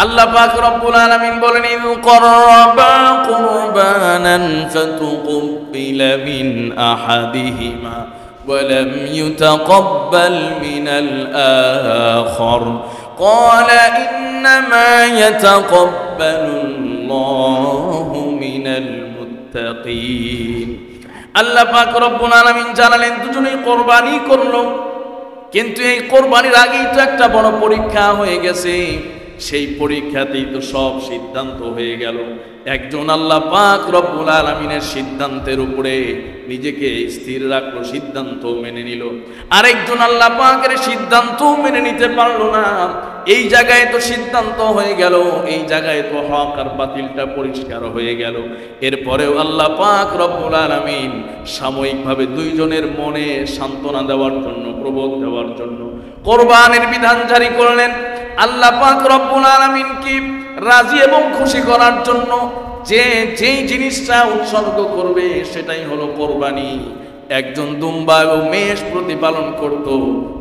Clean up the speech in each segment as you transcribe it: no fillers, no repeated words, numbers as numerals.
আল্লাহ পাক রব্বুল আলামিন বলেন, ইয ক্বাররাবা কুরবানান ফাতুকুব্বিলা মিন আহাদিহিমা ওয়া লাম ইউতাকাব্বাল মিনাল আখার ক্বালা ইন্নামা ইয়াতাকাব্বালুল্লাহু মিনাল মুত্তাকিন। আল্লাহ পাক রব্বুল আলামিন জানালেন দুজনেই কোরবানি করলো, কিন্তু এই কোরবানির আগেই তো একটা বড় পরীক্ষা হয়ে গেছে। সেই পরীক্ষাতেই তো সব সিদ্ধান্ত হয়ে গেল। একজন আল্লাহ পাক রব্বুল আলামিনের সিদ্ধান্তের উপরে নিজেকে স্থির রাখলো, সিদ্ধান্ত মেনে নিল। আরেকজন আল্লাহ পাকের সিদ্ধান্ত মেনে নিতে পারলো না। এই জায়গায় তো সিদ্ধান্ত হয়ে গেল, এই জায়গায় তো হক আর বাতিলটা পরিষ্কার হয়ে গেল। এরপরেও আল্লাহ পাক রব্বুল আলামিন সাময়িকভাবে দুইজনের মনে সান্ত্বনা দেওয়ার জন্য, প্রবোধ দেওয়ার জন্য কোরবানির বিধান জারি করলেন। আল্লাহ পাক রব্বুল আলামিনকে রাজি এবং খুশি করার জন্য যেই জিনিসটা উৎসর্গ করবে সেটাই হলো কোরবানি। একজন দুম্বা এবং মেষ প্রতিপালন করত,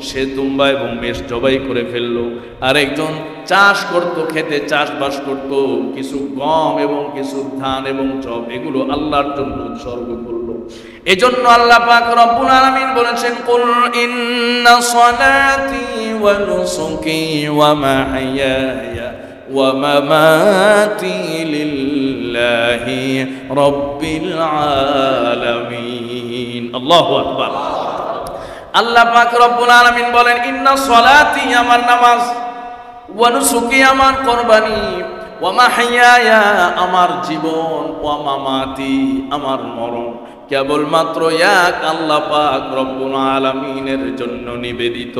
সে দুম্বা এবং মেষ জবাই করে ফেললো। আর একজন চাষ করত, খেতে চাষবাস করত, কিছু গম এবং কিছু ধান এবং জব, এগুলো আল্লাহর জন্য উৎসর্গ করলো। এজন্য আল্লাহ পাক রব্বুল আলামিন বলেছেন, কুল ইন্না সালাতি ওয়া নুসুকি ওয়া মাহইয়ায়া ওয়া মামাতি লিল্লাহি রাব্বিল আলামিন। আল্লাহু আকবার। আল্লাহ পাক রব্বুল আলামিন বলেন, ইন্না সালাতি আমার নামাজ, ওয়া নুসুকি আমার কুরবানি, ওয়া মাহইয়ায়া আমার জীবন, ওয়া মামাতি আমার মরণ কেবলমাত্র এক আল্লাহ পাক রব্বুল আলামিনের জন্য নিবেদিত।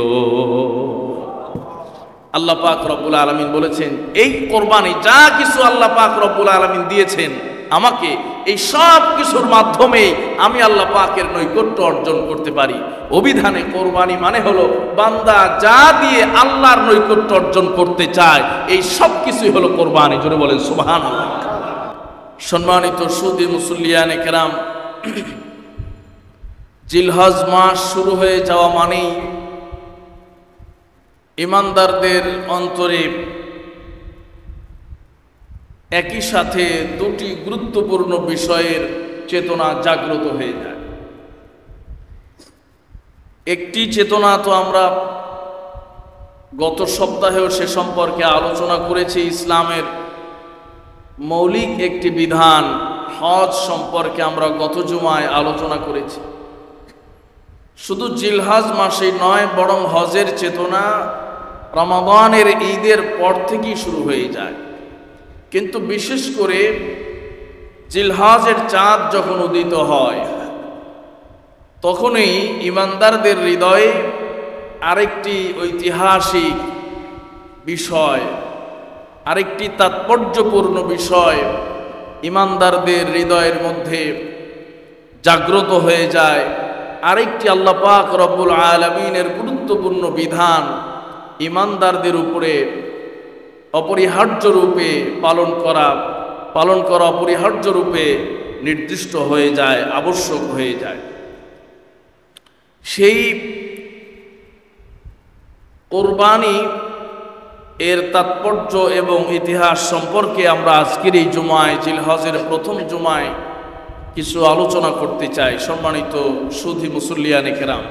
আল্লাহ পাক রব্বুল আলামিন বলেছেন, এই কোরবানি যা কিছু আল্লাহ পাক রব্বুল আলামিন দিয়েছেন আমাকে, এই সব কিছুর মাধ্যমে আমি আল্লাহ পাকের নৈকট্য অর্জন করতে পারি। অভিধানে কোরবানি মানে হলো বান্দা যা দিয়ে আল্লাহর নৈকট্য অর্জন করতে চায়, এই সব কিছুই হলো কোরবানি। জোরে বলেন সুবহানাল্লাহ। সম্মানিত সুদী মুসল্লিয়ানে কেরাম, জিলহজ মাস শুরু হয়ে যাওয়া মানেই ইমানদারদের অন্তরে একই সাথে দুটি গুরুত্বপূর্ণ বিষয়ের চেতনা জাগ্রত হয়ে যায়। একটি চেতনা তো আমরা গত সপ্তাহেও সে সম্পর্কে আলোচনা করেছি। ইসলামের মৌলিক একটি বিধান হজ সম্পর্কে আমরা গত জুমায় আলোচনা করেছি। শুধু জিলহজ মাসে নয়, বরং হজের চেতনা রমাদানের ঈদের পর থেকেই শুরু হয়ে যায়। কিন্তু বিশেষ করে জিলহজের চাঁদ যখন উদিত হয়, তখনই ইমানদারদের হৃদয়ে আরেকটি ঐতিহাসিক বিষয়, আরেকটি তাৎপর্যপূর্ণ বিষয় ইমানদারদের হৃদয়ের মধ্যে জাগ্রত হয়ে যায়। আরেকটি আল্লাহ পাক রব্বুল আলামিনের গুরুত্বপূর্ণ বিধান ইমানদারদের উপরে অপরিহার্য রূপে পালন করা অপরিহার্য রূপে নির্দিষ্ট হয়ে যায়, আবশ্যক হয়ে যায়। সেই কোরবানি এর তাৎপর্য এবং ইতিহাস সম্পর্কে আমরা আজকের এই জুমায়, জিলহজের প্রথম জুমায় কিছু আলোচনা করতে চাই। সম্মানিত সুধী মুসল্লিয়ানে কেরাম,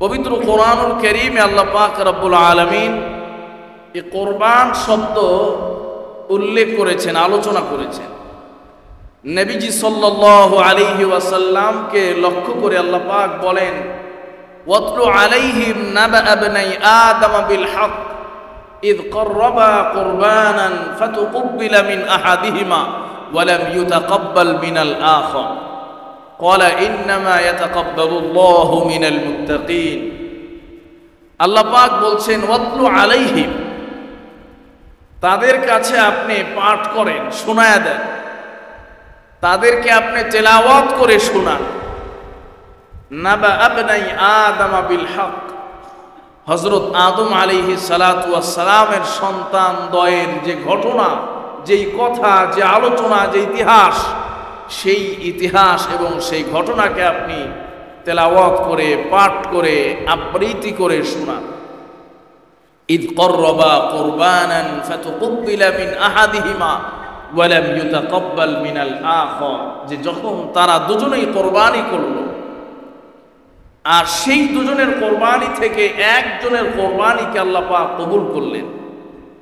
পবিত্র কোরআনুল কারীমে আল্লাহ পাক রব্বুল আলামিন এই কোরবান শব্দ উল্লেখ করেছেন, আলোচনা করেছেন। নবীজি সাল্লাল্লাহু আলাইহি ওয়াসাল্লামকে লক্ষ্য করে আল্লাহ পাক বলেন, ওয়াতলু আলাইহিম নাবা ইবনাই আদম বিল হক ইয ক্বাররাবা কুরবানান ফাতুকুব্বিলা মিন আহাদিহিমা ওয়া লাম ইউতাকাব্বাল মিনাল আখার ক্বালা ইন্নামা ইয়াতাকাব্বালুল্লাহু মিনাল মুত্তাকিন। আল্লাহ পাক বলছেন, ওয়াতলু আলাইহিম, তাদের কাছে আপনি পাঠ করেন, শোনায়া দেন, তাদেরকে আপনি তেলাওয়াত করে শোনান। নাবা ইবনাই আদম বিল হক, হযরত আদম আলাইহিস সালাতু ওয়াস সালামের সন্তান দ্বয়ের যে ঘটনা, যেই কথা, যে আলোচনা, যে ইতিহাস, সেই ইতিহাস এবং সেই ঘটনাকে আপনি তেলাওয়াত করে, পাঠ করে, আবৃত্তি করে শোনান। ইদ কররবা কুরবানান ফাতুকুব্বিলা মিন আহাদিহিমা ওয়া লাম ইউতাকাব্বাল মিনাল আখার, যে যখন তারা দুজনেই কোরবানি করলো আর সেই দুজনের কোরবানি থেকে একজনের কোরবানিকে আল্লাহ পাক কবুল করলেন,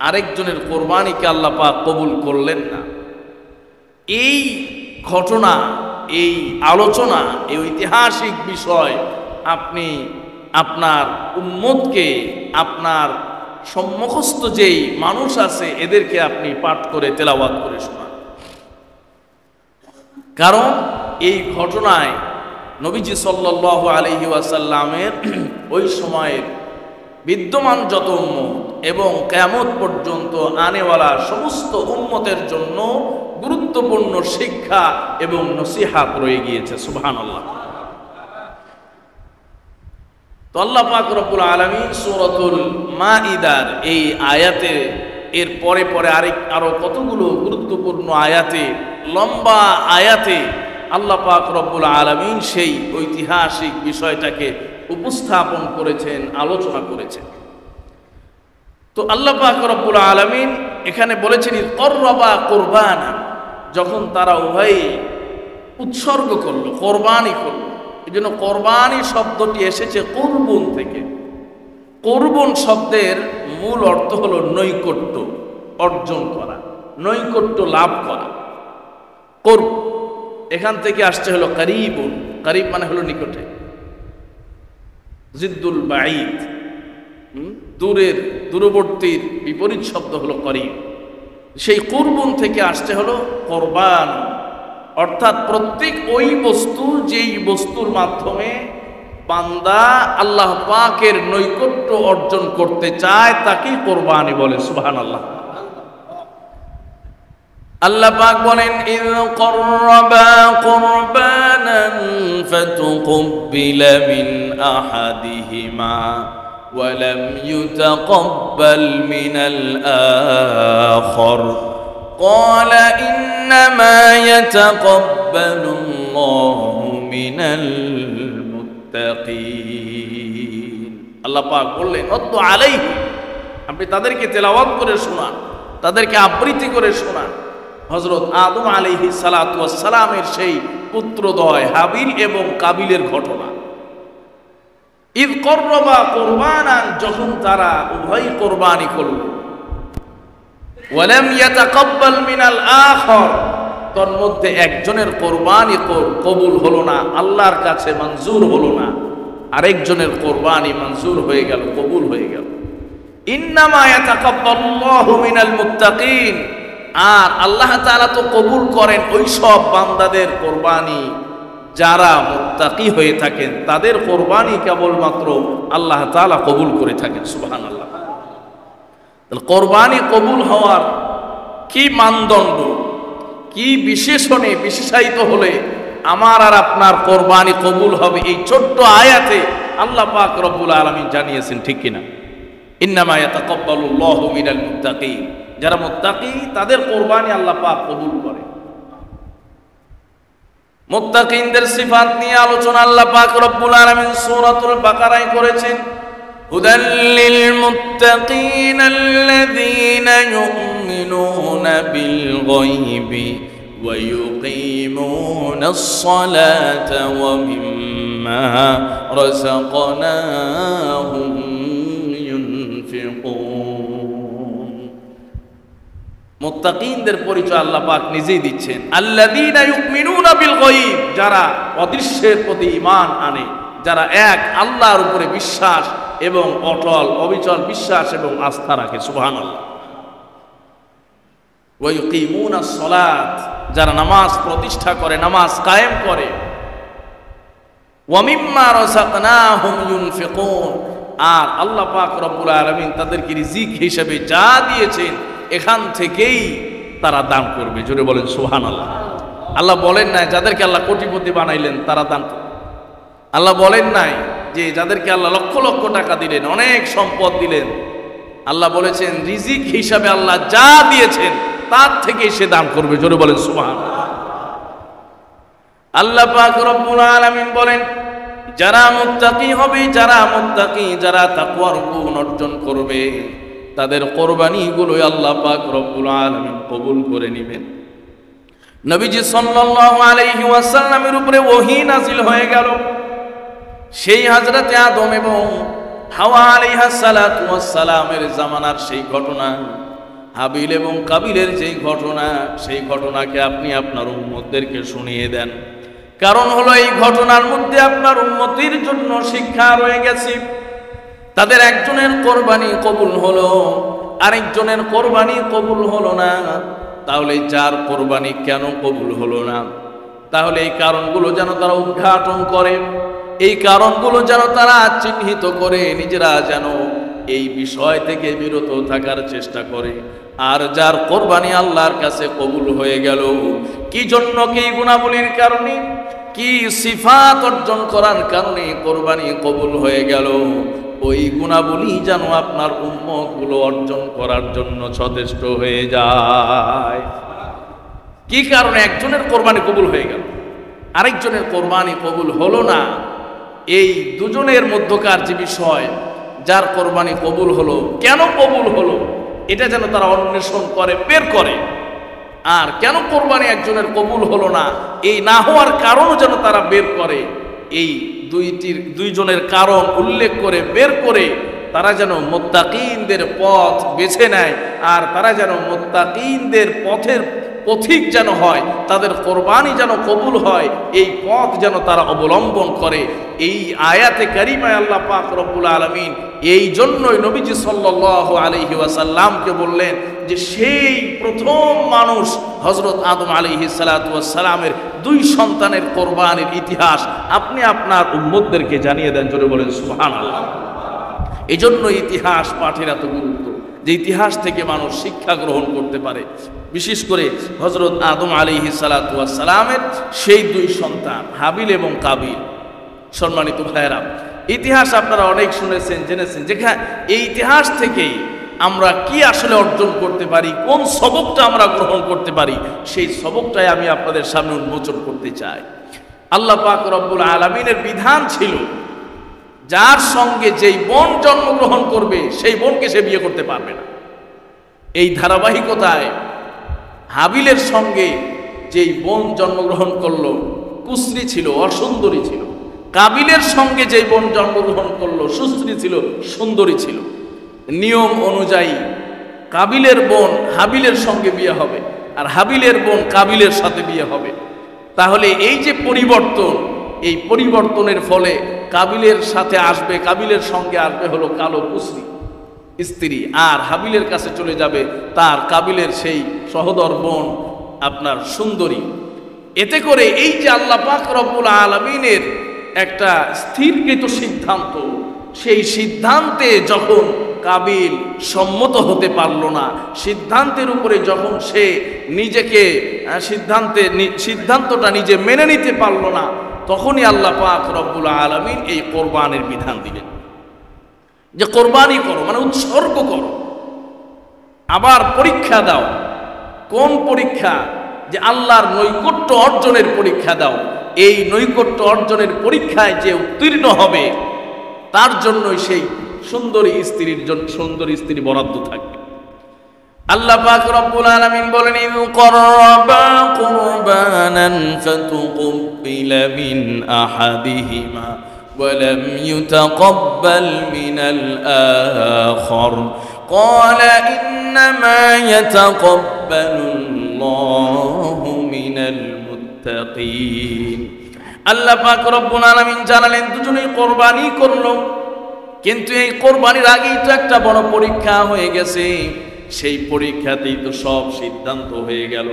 আরেকজনের কোরবানিকে আল্লাহ পাক কবুল করলেন না। এই ঘটনা, এই আলোচনা, এই ঐতিহাসিক বিষয় আপনি আপনার উম্মতকে, আপনার সম্মুখস্থ যেই মানুষ আছে এদেরকে আপনি পাঠ করে তেলাওয়াত করে শোনান। কারণ এই ঘটনায় নবীজি সাল্লাল্লাহু আলাইহি ওয়াসাল্লামের ওই সময়ের বিদ্যমান যত উম্মত এবং কিয়ামত পর্যন্ত আনেওয়ালা সমস্ত উম্মতের জন্য গুরুত্বপূর্ণ শিক্ষা এবং নসিহত রয়ে গিয়েছে। সুবহানাল্লাহ। তো আল্লাহ পাক রব্বুল আলামিন সূরাতুল মাইদার এই আয়াতে, এর পরে পরে আরো কতগুলো গুরুত্বপূর্ণ আয়াতে, লম্বা আয়াতে আল্লাহ পাক রব্বুল আলামিন সেই ঐতিহাসিক বিষয়টাকে উপস্থাপন করেছেন, আলোচনা করেছেন। তো আল্লাহ পাক রব্বুল আলামিন এখানে বলেছেন কররবা কুরবানা, যখন তারা উভয়ই উৎসর্গ করলো, কোরবানি করলো। এই জন্য কোরবানি শব্দটি এসেছে কুরবুন থেকে। কুরবুন শব্দের মূল অর্থ হলো নৈকট্য অর্জন করা, নৈকট্য লাভ করা। কুরব এখান থেকে আসছে হলো করিবুন, করিব মানে হলো নিকটে, জিদ্দুল বাঈদ দূরের, দূরবর্তীর বিপরীত শব্দ হলো করিব। সেই কুরবুন থেকে আসছে হলো কোরবান, অর্থাৎ প্রত্যেক ওই বস্তু যেই বস্তুর মাধ্যমে বান্দা আল্লাহ পাকের নৈকট্য অর্জন করতে চায় তাকেই কোরবানি বলে। সুবহানাল্লাহ। আল্লাহ পাক বলেন ইয কররবা কুরবানান ফাতুকুব্বিলা মিন আহাদিহিমা ওয়া লাম ইউতাকাব্বাল মিনাল আখার قال إنما يتقبل الله من المتقين। আল্লাহ পাক বললেন ওয়াতলু আলাইহি, আপনি তাদেরকে তেলাওয়াত করে শোনান, তাদেরকে আবৃত্তি করে শোনান হযরত আদম আলাইহিস সালাতু ওয়াস সালামের সেই পুত্রদ্বয় হাবিল এবং কাবিলের ঘটনা। ইয কররবা কুরবানান, যখন তারা উভয় কোরবানি করল, ওয়ালাম ইয়াতাকাব্বাল মিনাল আখার, তোর মধ্যে একজনের কোরবানি কবুল হলো না, আল্লাহর কাছে মঞ্জুর হলো না, আরেকজনের কোরবানি মঞ্জুর হয়ে গেল, কবুল হয়ে গেল। ইন্নামা ইয়াতাকাব্বালুল্লাহু মিনাল মুত্তাকিন, আর আল্লাহ তাআলা তো কবুল করেন ওই সব বান্দাদের কোরবানি যারা মুত্তাকি হয়ে থাকেন, তাদের কোরবানি কেবলমাত্র আল্লাহ তাআলা কবুল করে থাকেন। সুবহানাল্লাহ। কোরবানি কবুল হওয়ার কি মানদণ্ড, কি বিশেষণে বিশেষায়িত হলে আমার আর আপনার কোরবানি কবুল হবে, এই ছোট্ট আয়াতে আল্লাহ পাক রব্বুল আলামিন জানিয়েছেন, ঠিক কিনা? ইন্নামা ইয়াতাকাব্বালুল্লাহু মিনাল মুত্তাকিন, যারা মুত্তাকি তাদের কোরবানি আল্লাহ পাক কবুল করে। মুত্তাকিনদের সিফাত নিয়ে আলোচনা আল্লাহ পাক রব্বুল আলামিন সূরাতুল বাকারায় করেছেন। হুদাল লিল মুত্তাকিন আল্লাযীনা ইউমিনুনা বিল গায়বি ওয়া ইউকিমুনাস সালাতা ওয়া মিম্মা রাযাকনাহুম ইউনফিকুন। মুত্তাকিনদের পরিচয় আল্লাহ পাক নিজেই দিচ্ছেন। আল্লাযীনা ইউমিনুনা বিল গায়ব, যারা অদৃশ্যের প্রতি ঈমান আনে, যারা এক আল্লাহর উপরে বিশ্বাস এবং অটল অবিচল বিশ্বাস এবং আস্থা রাখে। সুবহানাল্লাহ। ওয়া ইউকিমুনাস সালাত, যারা নামাজ প্রতিষ্ঠা করে, নামাজ কায়েম করে। ওয়া মিম্মা রাযাকনাহুম ইউনফিকুন, আর আল্লাহ পাক রব্বুল আলামিন তাদেরকে রিজিক হিসেবে যা দিয়েছেন এখান থেকেই তারা দান করবে। জোরে বলেন সুবহানাল্লাহ। আল্লাহ বলেন নাই যাদেরকে আল্লাহ কোটিপতি বানাইলেন তারা দান করবে। আল্লাহ বলেন নাই যে যাদেরকে আল্লাহ লক্ষ লক্ষ টাকা দিলেন, অনেক সম্পদ দিলেন। আল্লাহ বলেছেন রিজিক হিসাবে আল্লাহ যা দিয়েছেন তার থেকেই সে দান করবে। জোরে বলেন সুবহানাল্লাহ। আল্লাহ পাক রব্বুল আলামিন বলেন যারা মুত্তাকি হবে, যারা তাকওয়ার গুণ অর্জন করবে, তাদের কোরবানিগুলোই আল্লাহ পাক রব্বুল আলামিন কবুল করে নেবেন। নবীজি সাল্লাল্লাহু আলাইহি ওয়াসাল্লামের উপরে ওহী নাযিল হয়ে গেল। সেই হযরতে আদম এবং হাওয়া আলাইহিস সালাতু ওয়াস সালামের জামানার সেই ঘটনা, হাবিল এবং কাবিলের যেই ঘটনা, সেই ঘটনাকে আপনি আপনার উম্মতদেরকে শুনিয়ে দেন। কারণ হলো এই ঘটনার মধ্যে আপনার উম্মতের জন্য শিক্ষা রয়ে গেছে। তাদের একজনের কোরবানি কবুল হলো, আরেকজনের কোরবানি কবুল হলো না। তাহলে যার কোরবানি কেন কবুল হলো না? তাহলে এই কারণগুলো যেন তারা উদ্ঘাটন করে, এই কারণগুলো যেন তারা চিহ্নিত করে, নিজেরা যেন এই বিষয় থেকে বিরত থাকার চেষ্টা করে। আর যার কোরবানি আল্লাহর কাছে কবুল হয়ে গেল, কি জন্য, কি গুণাবলীর কারণে, কি সিফাত অর্জন করার কারণে কোরবানি কবুল হয়ে গেল, ওই গুণাবলী যেন আপনার উম্মতগুলো অর্জন করার জন্য যথেষ্ট হয়ে যায়। কি কারণে একজনের কোরবানি কবুল হয়ে গেল, আরেকজনের কোরবানি কবুল হলো না? এই দুজনের মধ্যকার যে বিষয়, যার কোরবানি কবুল হলো, কেন কবুল হলো, এটা যেন তারা অন্বেষণ করে, বের করে। আর কেন কোরবানি একজনের কবুল হলো না, এই না হওয়ার কারণও যেন তারা বের করে। এই দুইজনের কারণ উল্লেখ করে, বের করে তারা যেন মুত্তাকিনদের পথ বেছে নেয়, আর তারা যেন মুত্তাকিনদের পথিক যেন হয়, তাদের কোরবানি যেন কবুল হয়, এই পথ যেন তারা অবলম্বন করে। এই আয়াতে কারিমায় আল্লাহ পাক রব্বুল আলামিন এই জন্যই নবীজি সাল্লাল্লাহু আলাইহি ওয়াসাল্লামকে বললেন যে সেই প্রথম মানুষ হযরত আদম আলাইহিস সালাতু ওয়াস সালামের দুই সন্তানের কোরবানির ইতিহাস আপনি আপনার উম্মতদেরকে জানিয়ে দেন। জোরে বলেন সুবহানাল্লাহ। এই জন্য ইতিহাস পাঠের এত গুরুত্ব, যে ইতিহাস থেকে মানুষ শিক্ষা গ্রহণ করতে পারে। বিশেষ করে হযরত আদম আলাইহিস সালাতু ওয়াস সালামের সেই দুই সন্তান হাবিল এবং কাবিল। সম্মানিত ভাইয়েরা, ইতিহাস আপনারা অনেক শুনেছেন, জেনেছেন। যেখানে এই ইতিহাস থেকেই আমরা কি আসলে অর্জন করতে পারি, কোন সবকটা আমরা গ্রহণ করতে পারি, সেই সবকটাই আমি আপনাদের সামনে উন্মোচন করতে চাই। আল্লাহ পাক রব্বুল আলামিনের বিধান ছিল, যার সঙ্গে যেই বোন জন্মগ্রহণ করবে সেই বোনকে সে বিয়ে করতে পারবে না। এই ধারাবাহিকতায় হাবিলের সঙ্গে যেই বোন জন্মগ্রহণ করলো কুশ্রী ছিল, অসুন্দরী ছিল। কাবিলের সঙ্গে যেই বোন জন্মগ্রহণ করলো সুশ্রী ছিল, সুন্দরী ছিল। নিয়ম অনুযায়ী কাবিলের বোন হাবিলের সঙ্গে বিয়ে হবে, আর হাবিলের বোন কাবিলের সাথে বিয়ে হবে। তাহলে এই যে পরিবর্তন, এই পরিবর্তনের ফলে কাবিলের সাথে আসবে, কাবিলের সঙ্গে আসবে হলো কালো কুশ্রী স্ত্রী, আর হাবিলের কাছে চলে যাবে তার কাবিলের সেই সহোদর বোন আপনার সুন্দরী। এতে করে এই যে আল্লাহ পাক রব্বুল আলামিনের একটা স্থিরকৃত সিদ্ধান্ত, সেই সিদ্ধান্তে যখন কাবিল সম্মত হতে পারল না, সিদ্ধান্তের উপরে যখন সে নিজেকে সিদ্ধান্তটা নিজে মেনে নিতে পারল না, তখনই আল্লাহ পাক রব্বুল আলামিন এই কোরবানির বিধান দিলেন যে কোরবানি করো, মানে উৎসর্গ করো। আবার পরীক্ষা দাও। কোন পরীক্ষা? যে আল্লাহর নৈকট্য অর্জনের পরীক্ষা দাও। এই নৈকট্য অর্জনের পরীক্ষায় যে উত্তীর্ণ হবে তার জন্যই সেই সুন্দরী স্ত্রী বরাদ্দ থাকবে। আল্লাহ পাক রব্বুল আলামিন বলেন, ইয ক্বাররাবা কুরবানান ফাতুকুব্বিলা মিন আহাদিহিমা ওয়া লাম ইউতাকাব্বাল মিনাল আখার ক্বালা ইন্নামা ইয়াতাকাব্বালুল্লাহু মিনাল মুত্তাকিন। আল্লাহ পাক রব্বুল আলামিন জানালেন দুজনেই কোরবানি করলো, কিন্তু এই কোরবানির আগেই তো একটা বড় পরীক্ষা হয়ে গেছে। সেই পরীক্ষাতেই তো সব সিদ্ধান্ত হয়ে গেল।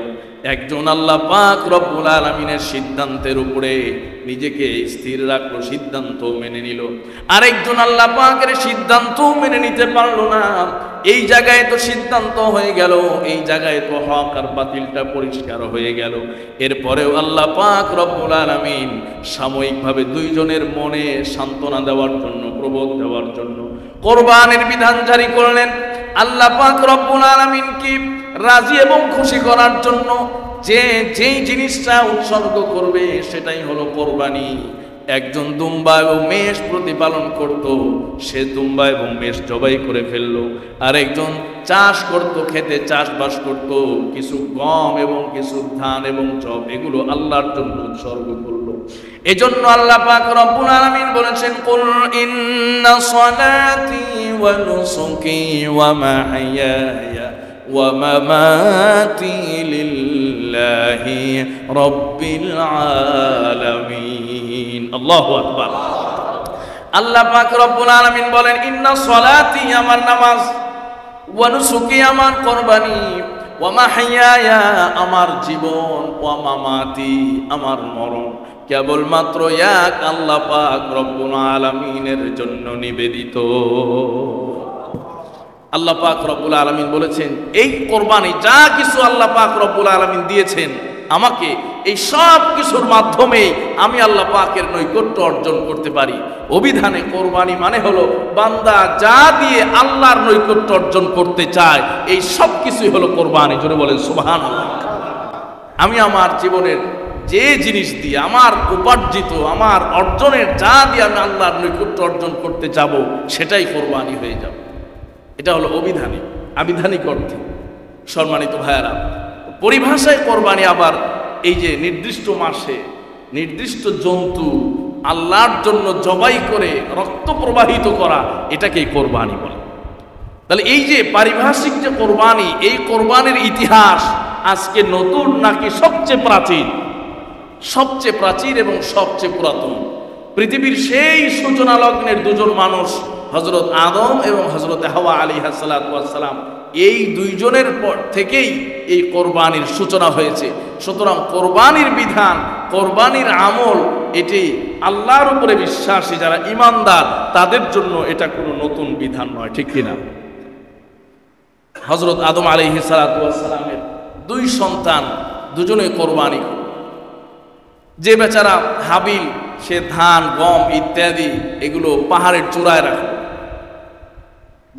একজন আল্লাহ পাক রব্বুল আলামিনের সিদ্ধান্তের উপরে নিজেকে স্থির রাখলো, সিদ্ধান্ত মেনে নিল। আরেকজন আল্লাহ পাকের সিদ্ধান্ত মেনে নিতে পারলো না। এই জায়গায় তো সিদ্ধান্ত হয়ে গেল, এই জায়গায় তো হক আর বাতিলটা পরিষ্কার হয়ে গেল। এরপরেও আল্লাহ পাক রব্বুল আলামিন সাময়িকভাবে দুইজনের মনে সান্ত্বনা দেওয়ার জন্য, প্রবোধ দেওয়ার জন্য কোরবানির বিধান জারি করলেন। আল্লাহ পাক রব্বুল আলামিনকে রাজি এবং খুশি করার জন্য যেই জিনিসটা উৎসর্গ করবে সেটাই হলো কোরবানি। একজন দুম্বা এবং মেষ প্রতিপালন করত, সে দুম্বা এবং মেষ জবাই করে ফেললো। আর একজন চাষ করত, খেতে চাষবাস করত, কিছু গম এবং কিছু ধান এবং জব এগুলো আল্লাহর জন্য উৎসর্গ করলো। এজন্য আল্লাহ পাক রব্বুল আলামিন বলেছেন, কুল ইন্না সালাতি ওয়া নুসুকি ওয়া মাহইয়ায়া ওয়া মামাতি লিল্লাহি রাব্বিল আলামিন। আল্লাহু আকবার। আল্লাহ পাক রব্বুল আলামিন বলেন, ইন্না সালাতি আমার নামাজ, ওয়া নুসুকি আমার কুরবানি, ওয়া মাহইয়ায়া আমার জীবন, ওয়া মামাতি আমার মরণ কেবলমাত্র এক আল্লাহ পাক রব্বুল আলামিনের জন্য নিবেদিত। আল্লাহ পাক রব্বুল আলামিন বলেছেন, এই কোরবানি যা কিছু আল্লাহ পাক রব্বুল আলামিন দিয়েছেন আমাকে, এই সব কিছুর মাধ্যমে আমি আল্লাহ পাকের নৈকট্য অর্জন করতে পারি। অভিধানে কোরবানি মানে হলো বান্দা যা দিয়ে আল্লাহর নৈকট্য অর্জন করতে চায়, এই সব কিছুই হলো কোরবানি। জোরে বলেন সুবহানাল্লাহ। আমি আমার জীবনের যে জিনিস দিয়ে, আমার উপার্জিত, আমার অর্জনের যা দিয়ে আমি আল্লাহর নৈকট্য অর্জন করতে যাব, সেটাই কোরবানি হয়ে যাবে। এটা হলো অভিধানিক। আবিধানিক অর্থে সম্মানিত ভাইয়ারা, পরিভাষায় কোরবানি আবার এই যে নির্দিষ্ট মাসে নির্দিষ্ট জন্তু আল্লাহর জন্য জবাই করে রক্ত প্রবাহিত করা, এটাকেই কোরবানি বলে। তাহলে এই যে পারিভাষিক যে কোরবানি, এই কোরবানির ইতিহাস আজকে নতুন নাকি সবচেয়ে প্রাচীন? সবচেয়ে প্রাচীন এবং সবচেয়ে পুরাতন। পৃথিবীর সেই সূচনা লগ্নের দুজন মানুষ, হযরত আদম এবং হযরত হাওয়া আলাইহিস সালাতু ওয়াস সালাম, এই দুইজনের পর থেকেই এই কোরবানির সূচনা হয়েছে। সুতরাং কোরবানির বিধান, কোরবানির আমল, এটি আল্লাহর উপরে বিশ্বাসী যারা ঈমানদার তাদের জন্য এটা কোনো নতুন বিধান নয়, ঠিক কিনা? হযরত আদম আলাইহিস সালাতু ওয়াস সালামের দুই সন্তান দুজনে কোরবানি। যে বেচারা হাবিল, সে ধান গম ইত্যাদি এগুলো পাহাড়ের চূড়ায় রাখত।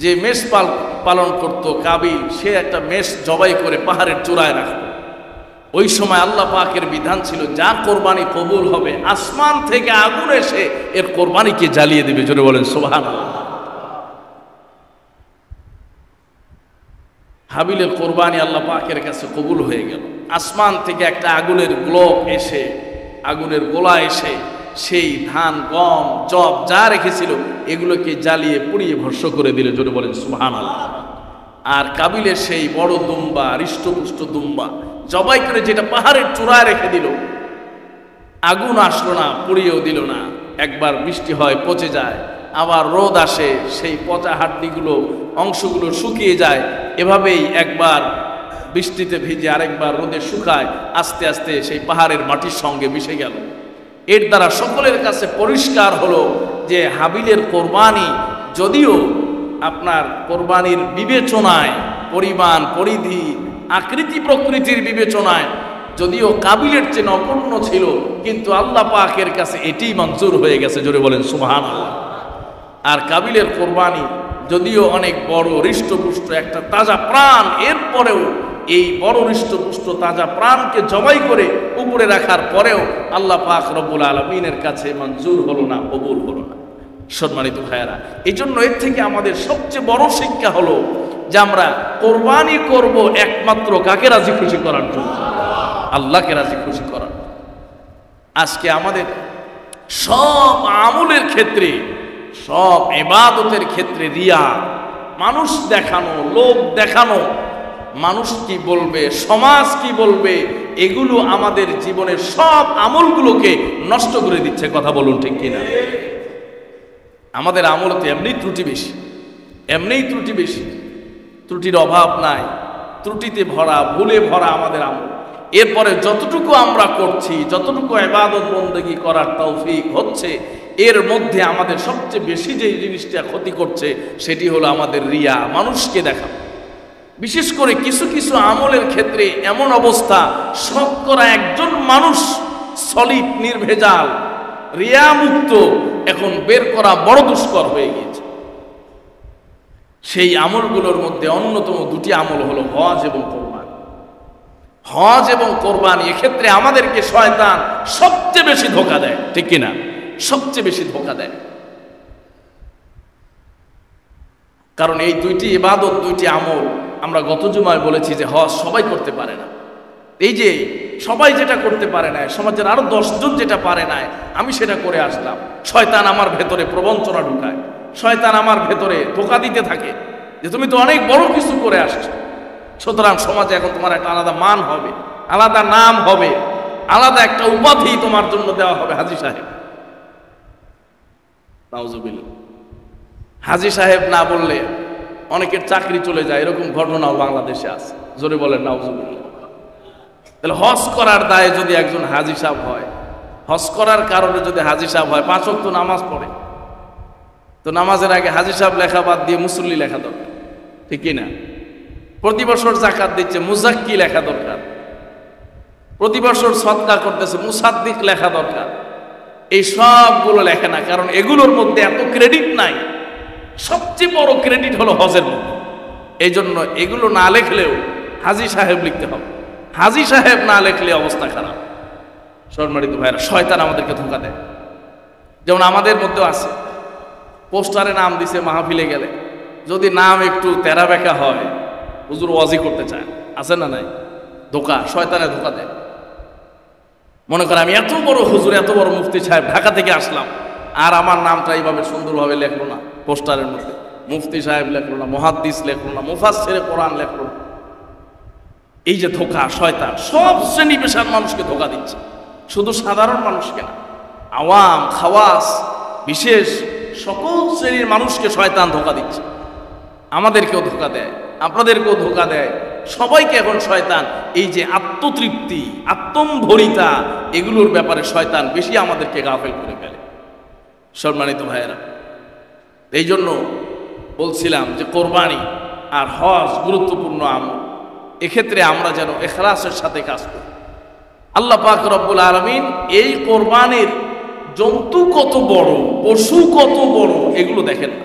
যে মেষ পালন করত কাবিল, সে একটা মেষ জবাই করে পাহাড়ের চূড়ায় রাখত। ওই সময় আল্লাহ পাকের বিধান ছিল, যা কোরবানি কবুল হবে আসমান থেকে আগুন এসে এর কোরবানিকে জ্বালিয়ে দেবে। জোরে বলেন সুবহানাল্লাহ। হাবিলের কোরবানি আল্লাহ পাকের কাছে কবুল হয়ে গেল। আসমান থেকে একটা আগুনের গ্লোব এসে, আগুনের গোলা এসে সেই ধান গম জব যা রেখেছিল এগুলোকে জ্বালিয়ে পুড়িয়ে ভস্ম করে দিলে। জোরে বলেন সুবহানাল্লাহ। আর কাবিলের সেই বড় দুম্বা, হৃষ্টপুষ্ট দুম্বা জবাই করে যেটা পাহাড়ের চূড়ায় রেখে দিল, আগুন আসলো না, পুড়িয়েও দিল না। একবার বৃষ্টি হয় পচে যায়, আবার রোদ আসে, সেই পচা হাড্ডিগুলো অংশগুলো শুকিয়ে যায়। এভাবেই একবার বৃষ্টিতে ভিজে আরেকবার রোদে শুকায়, আস্তে আস্তে সেই পাহাড়ের মাটির সঙ্গে মিশে গেল। এর দ্বারা সকলের কাছে পরিষ্কার হলো যে হাবিলের কোরবানি, যদিও আপনার কোরবানির বিবেচনায়, পরিমাণ পরিধি আকৃতি প্রকৃতির বিবেচনায় যদিও কাবিলের চেয়ে নগণ্য ছিল, কিন্তু আল্লাহ পাকের কাছে এটি মঞ্জুর হয়ে গেছে। জোরে বলেন সুবহানাল্লাহ। আর কাবিলের কোরবানি যদিও অনেক বড় হৃষ্টপুষ্ট একটা তাজা প্রাণ, এরপরেও এই বড় হৃষ্টপুষ্ট তাজা প্রাণকে জবাই করে উপরে রাখার পরেও আল্লাহ পাক রব্বুল আলামিনের কাছে মঞ্জুর হলো না, কবুল হলো না। সম্মানিত ভাইয়েরা, এই জন্য এর থেকে আমাদের সবচেয়ে বড় শিক্ষা হলো যে আমরা কোরবানি করব একমাত্র কাকে রাজি খুশি করার জন্য? আল্লাহকে রাজি খুশি করার। আজকে আমাদের সব আমলের ক্ষেত্রে, সব ইবাদতের ক্ষেত্রে রিয়া, মানুষ দেখানো, লোক দেখানো, মানুষ কি বলবে, সমাজ কি বলবে, এগুলো আমাদের জীবনের সব আমলগুলোকে নষ্ট করে দিচ্ছে। কথা বলুন ঠিক কিনা? আমাদের আমলতে এমনিই ত্রুটি বেশি, এমনিই ত্রুটি বেশি, ত্রুটির অভাব নাই, ত্রুটিতে ভরা, ভুলে ভরা আমাদের আমল। এরপরে যতটুকু আমরা করছি, যতটুকু ইবাদত বন্দেগী করার তৌফিক হচ্ছে, এর মধ্যে আমাদের সবচেয়ে বেশি যে জিনিসটা ক্ষতি করছে সেটি হলো আমাদের রিয়া, মানুষকে দেখা। বিশেষ করে কিছু কিছু আমলের ক্ষেত্রে এমন অবস্থা, শতকরা একজন মানুষ সলিড নির্ভেজাল রিয়া মুক্ত এখন বের করা বড় দুষ্কর হয়ে গিয়েছে। সেই আমলগুলোর মধ্যে অন্যতম দুটি আমল হলো হজ এবং কোরবানি। হজ এবং কোরবানি, এক্ষেত্রে আমাদেরকে শয়তান সবচেয়ে বেশি ধোঁকা দেয়, ঠিক কিনা? সবচেয়ে বেশি ধোঁকা দেয়। কারণ এই দুইটি ইবাদত, দুইটি আমল আমরা গত জুমায় বলেছি যে হজ সবাই করতে পারে না। এই যে সবাই যেটা করতে পারে না, সমাজের আরো 10 জন যেটা পারে না, আমি সেটা করে আসলাম। শয়তান আমার ভেতরে প্রবঞ্চনা ঢুকায়, শয়তান আমার ভেতরে ধোঁকা দিতে থাকে যে তুমি তো অনেক বড় কিছু করে আসছো, সুতরাং সমাজে এখন তোমার একটা আলাদা মান হবে, আলাদা নাম হবে, আলাদা একটা উপাধি তোমার জন্য দেওয়া হবে, হাজী সাহেব। নাউজুবিল্লাহ। হাজী সাহেব না বললে অনেকের চাকরি চলে যায়, এরকম ঘটনাও বাংলাদেশে আছে। জোরে বলেন নাউজুবিল্লাহ। তাহলে হজ করার দায়ে যদি একজন হাজী সাহেব হয়, হজ করার কারণে যদি হাজী সাহেব হয়, 5 ওয়াক্ত নামাজ পড়ে, তো নামাজের আগে হাজী সাহেব লেখা বাদ দিয়ে মুসল্লি লেখা দরকার, ঠিক কি না? প্রতি বছর যাকাত দিচ্ছে, মুজাক্কি লেখা দরকার। প্রতি বছর সদকা করতেছে, মুসাদ্দিক লেখা দরকার। এই সবগুলো লেখে না, কারণ এগুলোর মধ্যে এত ক্রেডিট নাই। সবচেয়ে বড় ক্রেডিট হলো হজের মধ্যে। এই জন্য এগুলো না লেখলেও হাজী সাহেব লিখতে হবে। হাজী সাহেব না লেখলে অবস্থা খারাপ। সম্মানিত ভাইরা, শয়তান আমাদেরকে ধোঁকা দেয়। যেমন আমাদের মধ্যেও আছে, পোস্টারে নাম দিছে, মাহফিলে গেলে যদি নাম একটু তেরা বেঁকা হয়, হুজুর ওয়াজি করতে চায়, আছে না নাই? ধোঁকা, শয়তানে ধোঁকা দেয়। মনে করে আমি এত বড় হুজুর, এত বড় মুফতি সাহেব, ঢাকা থেকে আসলাম, আর আমার নামটা এইভাবে সুন্দরভাবে লেখলো না পোস্টারের মধ্যে, মুফতি সাহেব লেখলো না, মুহাদ্দিস লেখলো না, মুফাসসিরে কোরআন লেখলো না। এই যে ধোঁকা, শয়তান সব শ্রেণী পেশার মানুষকে ধোঁকা দিচ্ছে, শুধু সাধারণ মানুষকে না, আওয়াম, খাওয়াস, বিশেষ সকল শ্রেণীর মানুষকে শয়তান ধোঁকা দিচ্ছে। আমাদেরকেও ধোঁকা দেয়, আপনাদেরকেও ধোঁকা দেয়, সবাইকে এখন শয়তান এই যে আত্মতৃপ্তি, আত্মম্ভরিতা, এগুলোর ব্যাপারে শয়তান বেশি আমাদেরকে গাফেল করে ফেলে। সম্মানিত ভাইয়েরা, এই জন্য বলছিলাম যে কোরবানি আর হজ গুরুত্বপূর্ণ আমল। এক্ষেত্রে আমরা যেন ইখলাসের সাথে কাজ করি। আল্লাহ পাক রব্বুল আলামিন এই কোরবানির জন্তু কত বড়, পশু কত বড়, এগুলো দেখেন না।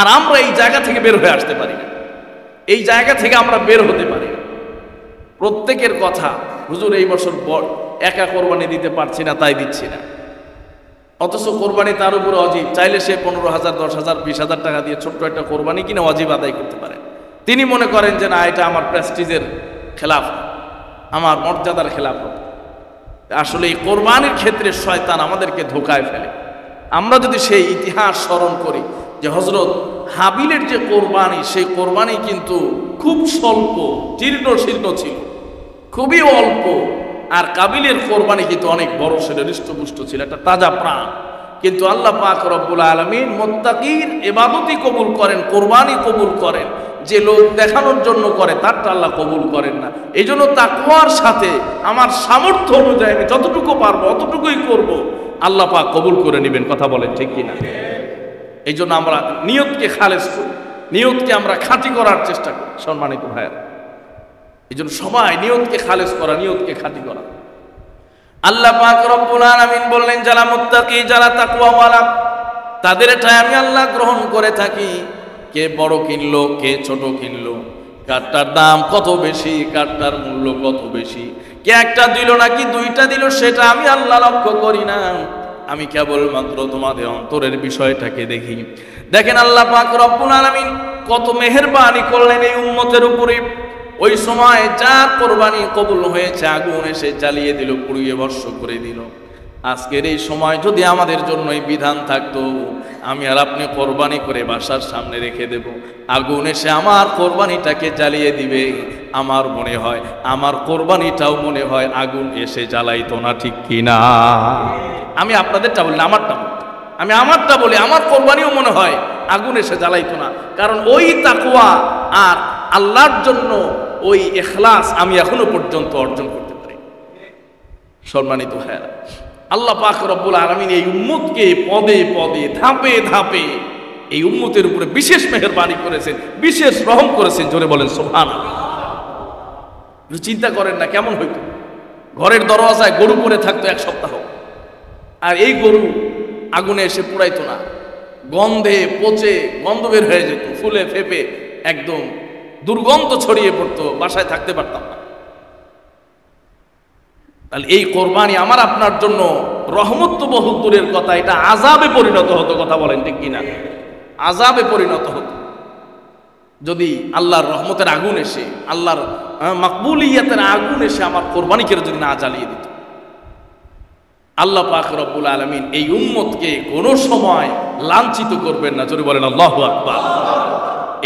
আর আমরা এই জায়গা থেকে বের হয়ে আসতে পারি না, এই জায়গা থেকে আমরা বের হতে পারি না। প্রত্যেকের কথা, হুজুর এই বছর একা কোরবানি দিতে পারছি না, তাই দিচ্ছি না। অথচ কোরবানি তার উপরে অজীব, চাইলে সে 15,000, 10,000, 20,000 টাকা দিয়ে ছোট্ট একটা কোরবানি কিনে অজীব আদায় করতে পারে। তিনি মনে করেন যে না, এটা আমার প্রেস্টিজের খেলাফ, আমার মর্যাদার খেলাফ। আসলে এই কোরবানির ক্ষেত্রে শয়তান আমাদেরকে ধোঁকায় ফেলে। আমরা যদি সেই ইতিহাস স্মরণ করি যে হযরত হাবিলের যে কোরবানি, সেই কোরবানি কিন্তু খুব স্বল্প, জীর্ণ শীর্ণ ছিল, খুবই অল্প। আর কাবিলের কোরবানি কিন্তু অনেক বড় ছিল, হৃষ্টপুষ্ট ছিল, একটা তাজা প্রাণ। কিন্তু আল্লাহ পাক রব্বুল আলামিন মুত্তাকির ইবাদতই কবুল করেন, কোরবানি কবুল করেন। যে লোক দেখানোর জন্য করে তারটা আল্লাহ কবুল করেন না। এই জন্য তাকওয়ার সাথে আমার সামর্থ্য অনুযায়ী আমি যতটুকু পারবো অতটুকুই করব, আল্লাহ পাক কবুল করে নেবেন। কথা বলেন ঠিক কিনা? এই জন্য আমরা নিয়তকে খালেস করি, নিয়তকে আমরা খাঁটি করার চেষ্টা করি। সম্মানিত ভাইয়েরা, এই জন্য সবাই নিয়তকে খালেস করা, নিয়তকে খাঁটি করা। আল্লাহ পাক রব্বুল আলামিন বললেন, যারা মুত্তাকি, যারা তাকওয়াওয়ালা, তাদের এটাই আমি আল্লাহ গ্রহণ করে থাকি। কে বড় কিনলো, কে ছোট কিনলো, কারটার দাম কত বেশি, কারটার মূল্য কত বেশি, কে একটা দিল নাকি দুইটা দিল, সেটা আমি আল্লাহ লক্ষ্য করি না। আমি কেবলমাত্র তোমাদের অন্তরের বিষয়টাকে দেখি। দেখেন আল্লাহ পাক রব্বুল আলামিন কত মেহেরবানি করলেন এই উম্মতের উপরে। ওই সময় যার কোরবানি কবুল হয়েছে, আগুন এসে জ্বালিয়ে দিল, পুড়িয়ে ভস্ম করে দিল। আজকের এই সময় যদি আমাদের জন্য এই বিধান থাকতো, আমি আর আপনি কোরবানি করে বাসার সামনে রেখে দেব, আগুন এসে আমার কোরবানিটাকে জ্বালিয়ে দিবে, আমার মনে হয় আমার কোরবানিটাও মনে হয় আগুন এসে জ্বালাইতো না, ঠিক কিনা? আমি আপনাদেরটা বলি, আমারটা বলি, আমার কোরবানিও মনে হয় আগুন এসে জ্বালাইতো না। কারণ ওই তাকওয়া আর আল্লাহর জন্য ওই ইখলাস আমি এখনো পর্যন্ত অর্জন করতে পারি। সম্মানিত ভাইরা, আল্লাহ পাক রব্বুল আলামিন এই উম্মতকে পদে পদে, ধাপে ধাপে এই উম্মতের উপরে বিশেষ মেহেরবানি করেছেন, বিশেষ রহম করেছেন। জোরে বলেন সুবহানাল্লাহ। চিন্তা করেন না কেমন হইতো, ঘরের দরওয়াজায় গরু পড়ে থাকতো 1 সপ্তাহ, আর এই গরু আগুনে এসে পুড়াইতো না, গন্ধে পচে গন্ধ বের হয়ে যেত, ফুলে ফেপে একদম দুর্গন্ধ ছড়িয়ে পড়তো, বাসায় থাকতে পারতাম না। তাহলে এই কোরবানি আমার আপনার জন্য রহমত তো বহু দূরের কথা, এটা আযাবে পরিণত হতো। কথা বলেন ঠিক কিনা? আযাবে পরিণত হতো যদি আল্লাহর রহমতের আগুন এসে, আল্লাহর মাকবুলিয়াতের আগুন এসে আমার কোরবানিকে যদি না জ্বালিয়ে দিত। আল্লাহ পাক রব্বুল আলামিন এই উম্মতকে কোনো সময় লাঞ্ছিত করবেন না। জোরে বলেন আল্লাহু আকবার।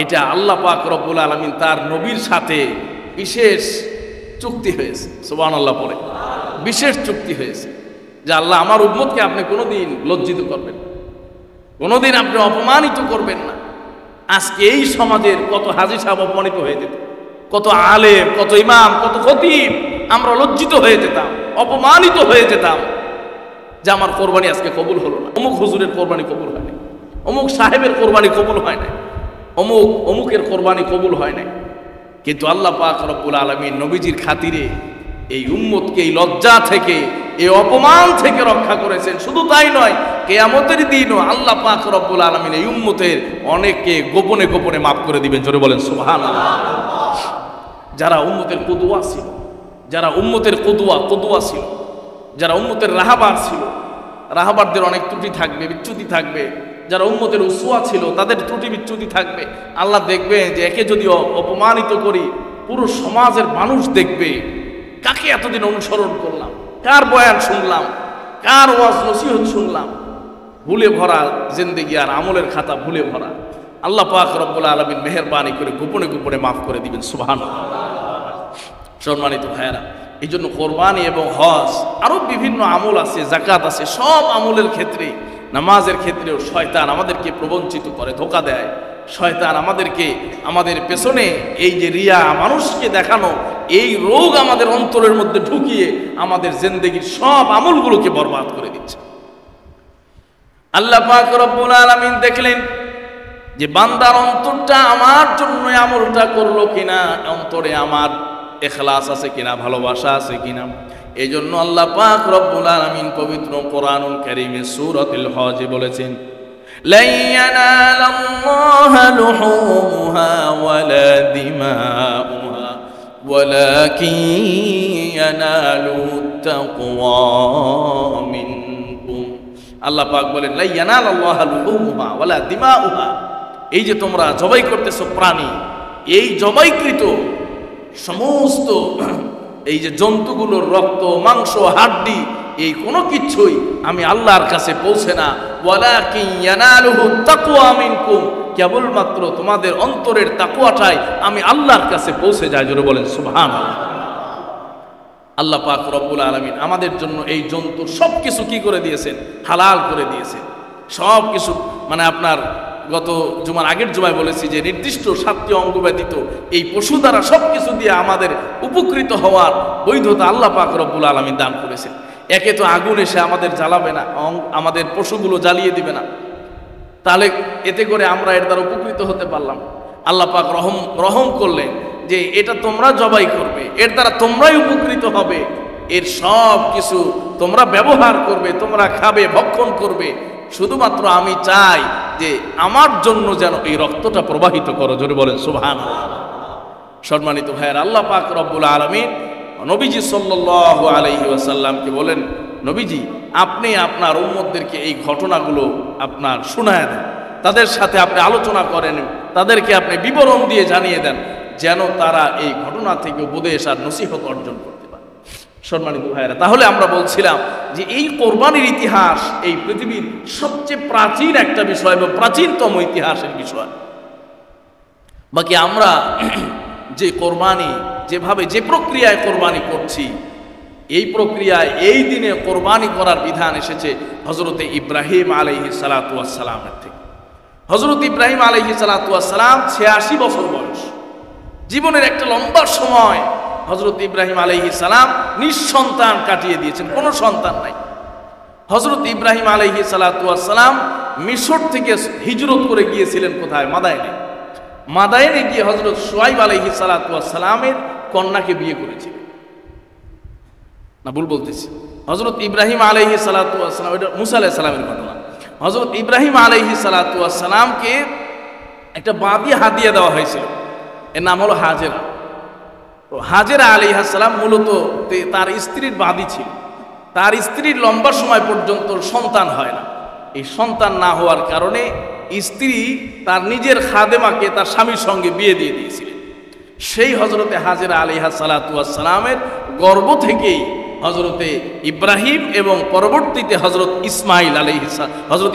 এটা আল্লাহ পাক রব্বুল আলামিন তার নবীর সাথে বিশেষ চুক্তি হয়েছে। সুবহানাল্লাহ পড়ে বিশেষ চুক্তি হয়েছে যে আল্লাহ আমার উম্মতকে আপনি কোনোদিন লজ্জিত করবেন, কোনোদিন আপনি অপমানিত করবেন না। আজকে এই সমাজের কত হাজী সাহেব অপমানিত হয়ে যেত, কত আলেম, কত ইমাম, কত খতিব, আমরা লজ্জিত হয়ে যেতাম, অপমানিত হয়ে যেতাম যে আমার কোরবানি আজকে কবুল হলো না, অমুক হুজুরের কোরবানি কবুল হয় না, অমুক সাহেবের কোরবানি কবুল হয় না, অমুকের কোরবানি কবুল হয় না। কিন্তু আল্লাহ পাক রব্বুল আলামিন নবীজির খাতিরে এই উম্মতকে এই লজ্জা থেকে, এই অপমান থেকে রক্ষা করেছেন। শুধু তাই নয়, কিয়ামতের দিনও আল্লাহ পাক রব্বুল আলামিন এই উম্মতের অনেককে গোপনে গোপনে মাফ করে দিবেন। জোরে বলেন সুবহানাল্লাহ। যারা উম্মতের কুদওয়া ছিল, যারা উম্মতের কুদওয়া ছিল, যারা উম্মতের রাহাবার ছিল, রাহাবারদের অনেক ত্রুটি থাকবে, বিচ্যুতি থাকবে। যারা উম্মতের উসওয়া ছিল তাদের ত্রুটি বিচ্যুতি থাকবে। আল্লাহ দেখবে যে একে যদি অপমানিত করি, পুরো সমাজের মানুষ দেখবে কাকে এতদিন অনুসরণ করলাম, কার বয়ান শুনলাম, কার ওয়াজ নসিহত শুনলাম। ভুলে ভরা জিন্দেগি আর আমলের খাতা ভুলে ভরা। আল্লাহ পাক রব্বুল আলামিন মেহেরবানি করে গোপনে গোপনে মাফ করে দিবেন। সুবহানাল্লাহ। সম্মানিত ভাইয়েরা, এই জন্য কোরবানি এবং হজ আরো বিভিন্ন আমল আছে, যাকাত আছে, সব আমলের ক্ষেত্রে, নামাজের ক্ষেত্রেও শয়তান আমাদেরকে প্রবঞ্চিত করে, ধোঁকা দেয়। শয়তান আমাদেরকে, আমাদের পেছনে এই যে রিয়া, মানুষকে দেখানো, এই রোগ আমাদের অন্তরের মধ্যে ঢুকিয়ে আমাদের জিন্দেগির সব আমলগুলোকে বরবাদ করে দিচ্ছে। আল্লাহ পাক রব্বুল আলামিন দেখলেন যে বান্দার অন্তরটা আমার জন্য আমলটা করলো কিনা, অন্তরে আমার ইখলাস আছে কিনা, ভালোবাসা আছে কিনা। এই জন্য আল্লাহ পাক রব্বুল আলামিন পবিত্র কোরআনুল কারীমে সূরাতুল হজে বলেছেন, লা ইয়ানালাল্লাহু লুহুমুহা ওয়ালা দিমাউহা ওয়ালাকিন ইয়ানালুহুত তাকওয়া মিনকুম। আল্লাহ পাক বলেন, লা ইয়ানালাল্লাহু লুহুমুহা ওয়ালা দিমাউহা। এই যে তোমরা জবাই করতেছো প্রাণী, এই জবাইকৃত সমস্ত এই যে জন্তুগুলোর রক্ত, মাংস, হাড্ডি, এই কোনো কিছুই আমি আল্লাহর কাছে পৌঁছে না। ওয়ালাকিন ইয়ানালুহুত তাকওয়া মিনকুম, কেবলমাত্র তোমাদের অন্তরের তাকওয়াটাই আমি আল্লাহর কাছে পৌঁছে যায়। জোরে বলেন সুবহানাল্লাহ। আল্লাহ পাক রব্বুল আলামিন আমাদের জন্য এই জন্তুর সব কিছু কি করে দিয়েছেন? হালাল করে দিয়েছেন সব কিছু। মানে আপনার গত জুমার আগের জুমায় বলেছি যে নির্দিষ্ট 7টি অঙ্গ ব্যতীত এই পশু দ্বারা সব কিছু দিয়ে আমাদের উপকৃত হওয়ার বৈধতা আল্লাহ পাক রব্বুল আলামিন দান করেছেন। একে তো আগুন এসে আমাদের জ্বালাবে না, আমাদের পশুগুলো জ্বালিয়ে দিবে না, তাহলে এতে করে আমরা এর দ্বারা উপকৃত হতে পারলাম। আল্লাহ পাক রহম করলেন যে এটা তোমরা জবাই করবে, এর দ্বারা তোমরাই উপকৃত হবে, এর সব কিছু তোমরা ব্যবহার করবে, তোমরা খাবে, ভক্ষণ করবে। শুধুমাত্র আমি চাই যে আমার জন্য যেন এই রক্তটা প্রবাহিত করো। জোরে বলেন সুবহানাল্লাহ। সম্মানিত ভাইয়েরা, আল্লাহ পাক রব্বুল আলামিন নবীজি সাল্লাল্লাহু আলাইহি ওয়াসাল্লামকে বলেন, নবীজি আপনি আপনার উম্মতদেরকে এই ঘটনাগুলো আপনার শোনায় দেন, তাদের সাথে আপনি আলোচনা করেন, তাদেরকে আপনি বিবরণ দিয়ে জানিয়ে দেন, যেন তারা এই ঘটনা থেকে উপদেশ আর নসিহত অর্জন করতে পারে। সম্মানিত ভাইয়েরা, তাহলে আমরা বলছিলাম যে এই কোরবানির ইতিহাস এই পৃথিবীর সবচেয়ে প্রাচীন একটা বিষয় এবং প্রাচীনতম ইতিহাসের বিষয়। বাকি আমরা যে কোরবানি, যেভাবে যে প্রক্রিয়ায় কোরবানি করছি, এই প্রক্রিয়ায় এই দিনে কোরবানি করার বিধান এসেছে হযরতে ইব্রাহিম আলাইহিস সালাতু ওয়াস সালামের থেকে। হযরত ইব্রাহিম আলাইহিস সালাতু ওয়াস সালাম 86 বছর বয়স, জীবনের একটা লম্বা সময় হযরত ইব্রাহিম আলাইহিস সালাম নিঃসন্তান কাটিয়ে দিয়েছেন, কোনো সন্তান নাই। হযরত ইব্রাহিম আলাইহিস সালাতু ওয়াস সালাম মিশর থেকে হিজরত করে গিয়েছিলেন কোথায়? মাদায়েনে। মাদায়েনে গিয়ে হযরত শুআইব আলাইহিস সালাতু ওয়াস সালামের কন্যাকে বিয়ে করেছিলেন। না ভুল বলতেছি, হযরত ইব্রাহিম আলাইহিস সালাতু ওয়াস সালাম, এটা মুসা আলাইহিস সালামের ঘটনা। হযরত ইব্রাহিম আলাইহিস সালাতু ওয়াস সালামকে একটা বাঁধি হাদিয়া দেওয়া হয়েছিল, এর নাম হলো হাজেরা। হাজেরা আলাইহিস সালাম মূলত তার স্ত্রীর বাদী ছিল। তার স্ত্রীর লম্বা সময় পর্যন্ত সন্তান হয় না। এই সন্তান না হওয়ার কারণে স্ত্রী তার নিজের খাদেমাকে তার স্বামীর সঙ্গে বিয়ে দিয়ে দিয়েছিলেন। সেই হজরতে হাজেরা আলাইহিস সালামের গর্ভ থেকেই হজরতে ইব্রাহিম এবং পরবর্তীতে হজরত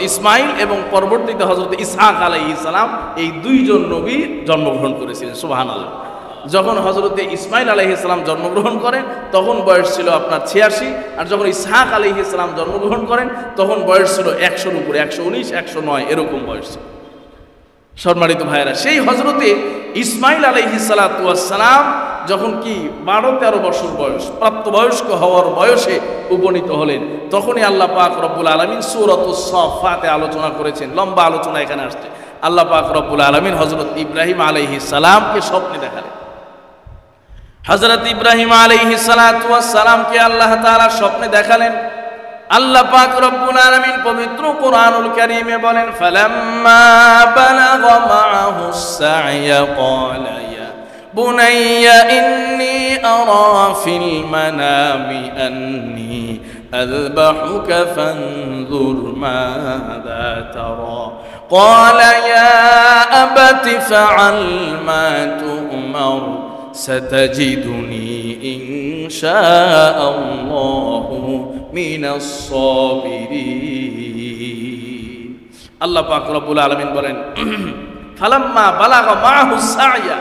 ইসমাইল এবং পরবর্তীতে হজরত ইসহাক আলাইহিস সালাম, এই দুইজন নবী জন্মগ্রহণ করেছিলেন। সুবহানাল্লাহ। যখন হজরতে ইসমাইল আলাইহিস সালাম জন্মগ্রহণ করেন তখন বয়স ছিল আপনার 86, আর যখন ইসহাক আলাইহিস সালাম জন্মগ্রহণ করেন তখন বয়স ছিল 100-র উপরে, 119, 109 এরকম বয়স ছিল। সম্মানিত ভাইয়েরা, সেই হজরতে ইসমাইল আলাইহিস সালাম যখন কি 12-13 বছর বয়স, প্রাপ্তবয়স্ক হওয়ার বয়সে উপনীত হলেন, তখনই আল্লাহ পাক রব্বুল আলামিন সূরাতুস সাফফাতে আলোচনা করেছেন। লম্বা আলোচনা এখানে আসছে। আল্লাহ পাক রব্বুল আলামিন হযরত ইব্রাহিম আলাইহিস সালামকে স্বপ্নে দেখালেন। হযরত ইব্রাহিম আলাইহিস সালামকে আল্লাহ তাআলা স্বপ্নে দেখালেন। আল্লাহ পাক রব্বুল আলামিন পবিত্র কোরআনুল কারীমে বলেন, ফালাম্মা বালাগা মাআহুস সা'য়া ক্বালা ইয়া বুনাইয়া ইন্নী আরা ফিল মানামি আন্নী আযবাহুকা ফানজুর মাযা তারা ক্বালা ইয়া আবাতি ফাআল মা তু'মার সাতাজিদুনি ইনশাআল্লাহু মিনাস সাবিরিন। আল্লাহ পাক রব্বুল আলামিন বলেন, ফালাম্মা বালাগা মাআহুস সা'য়া,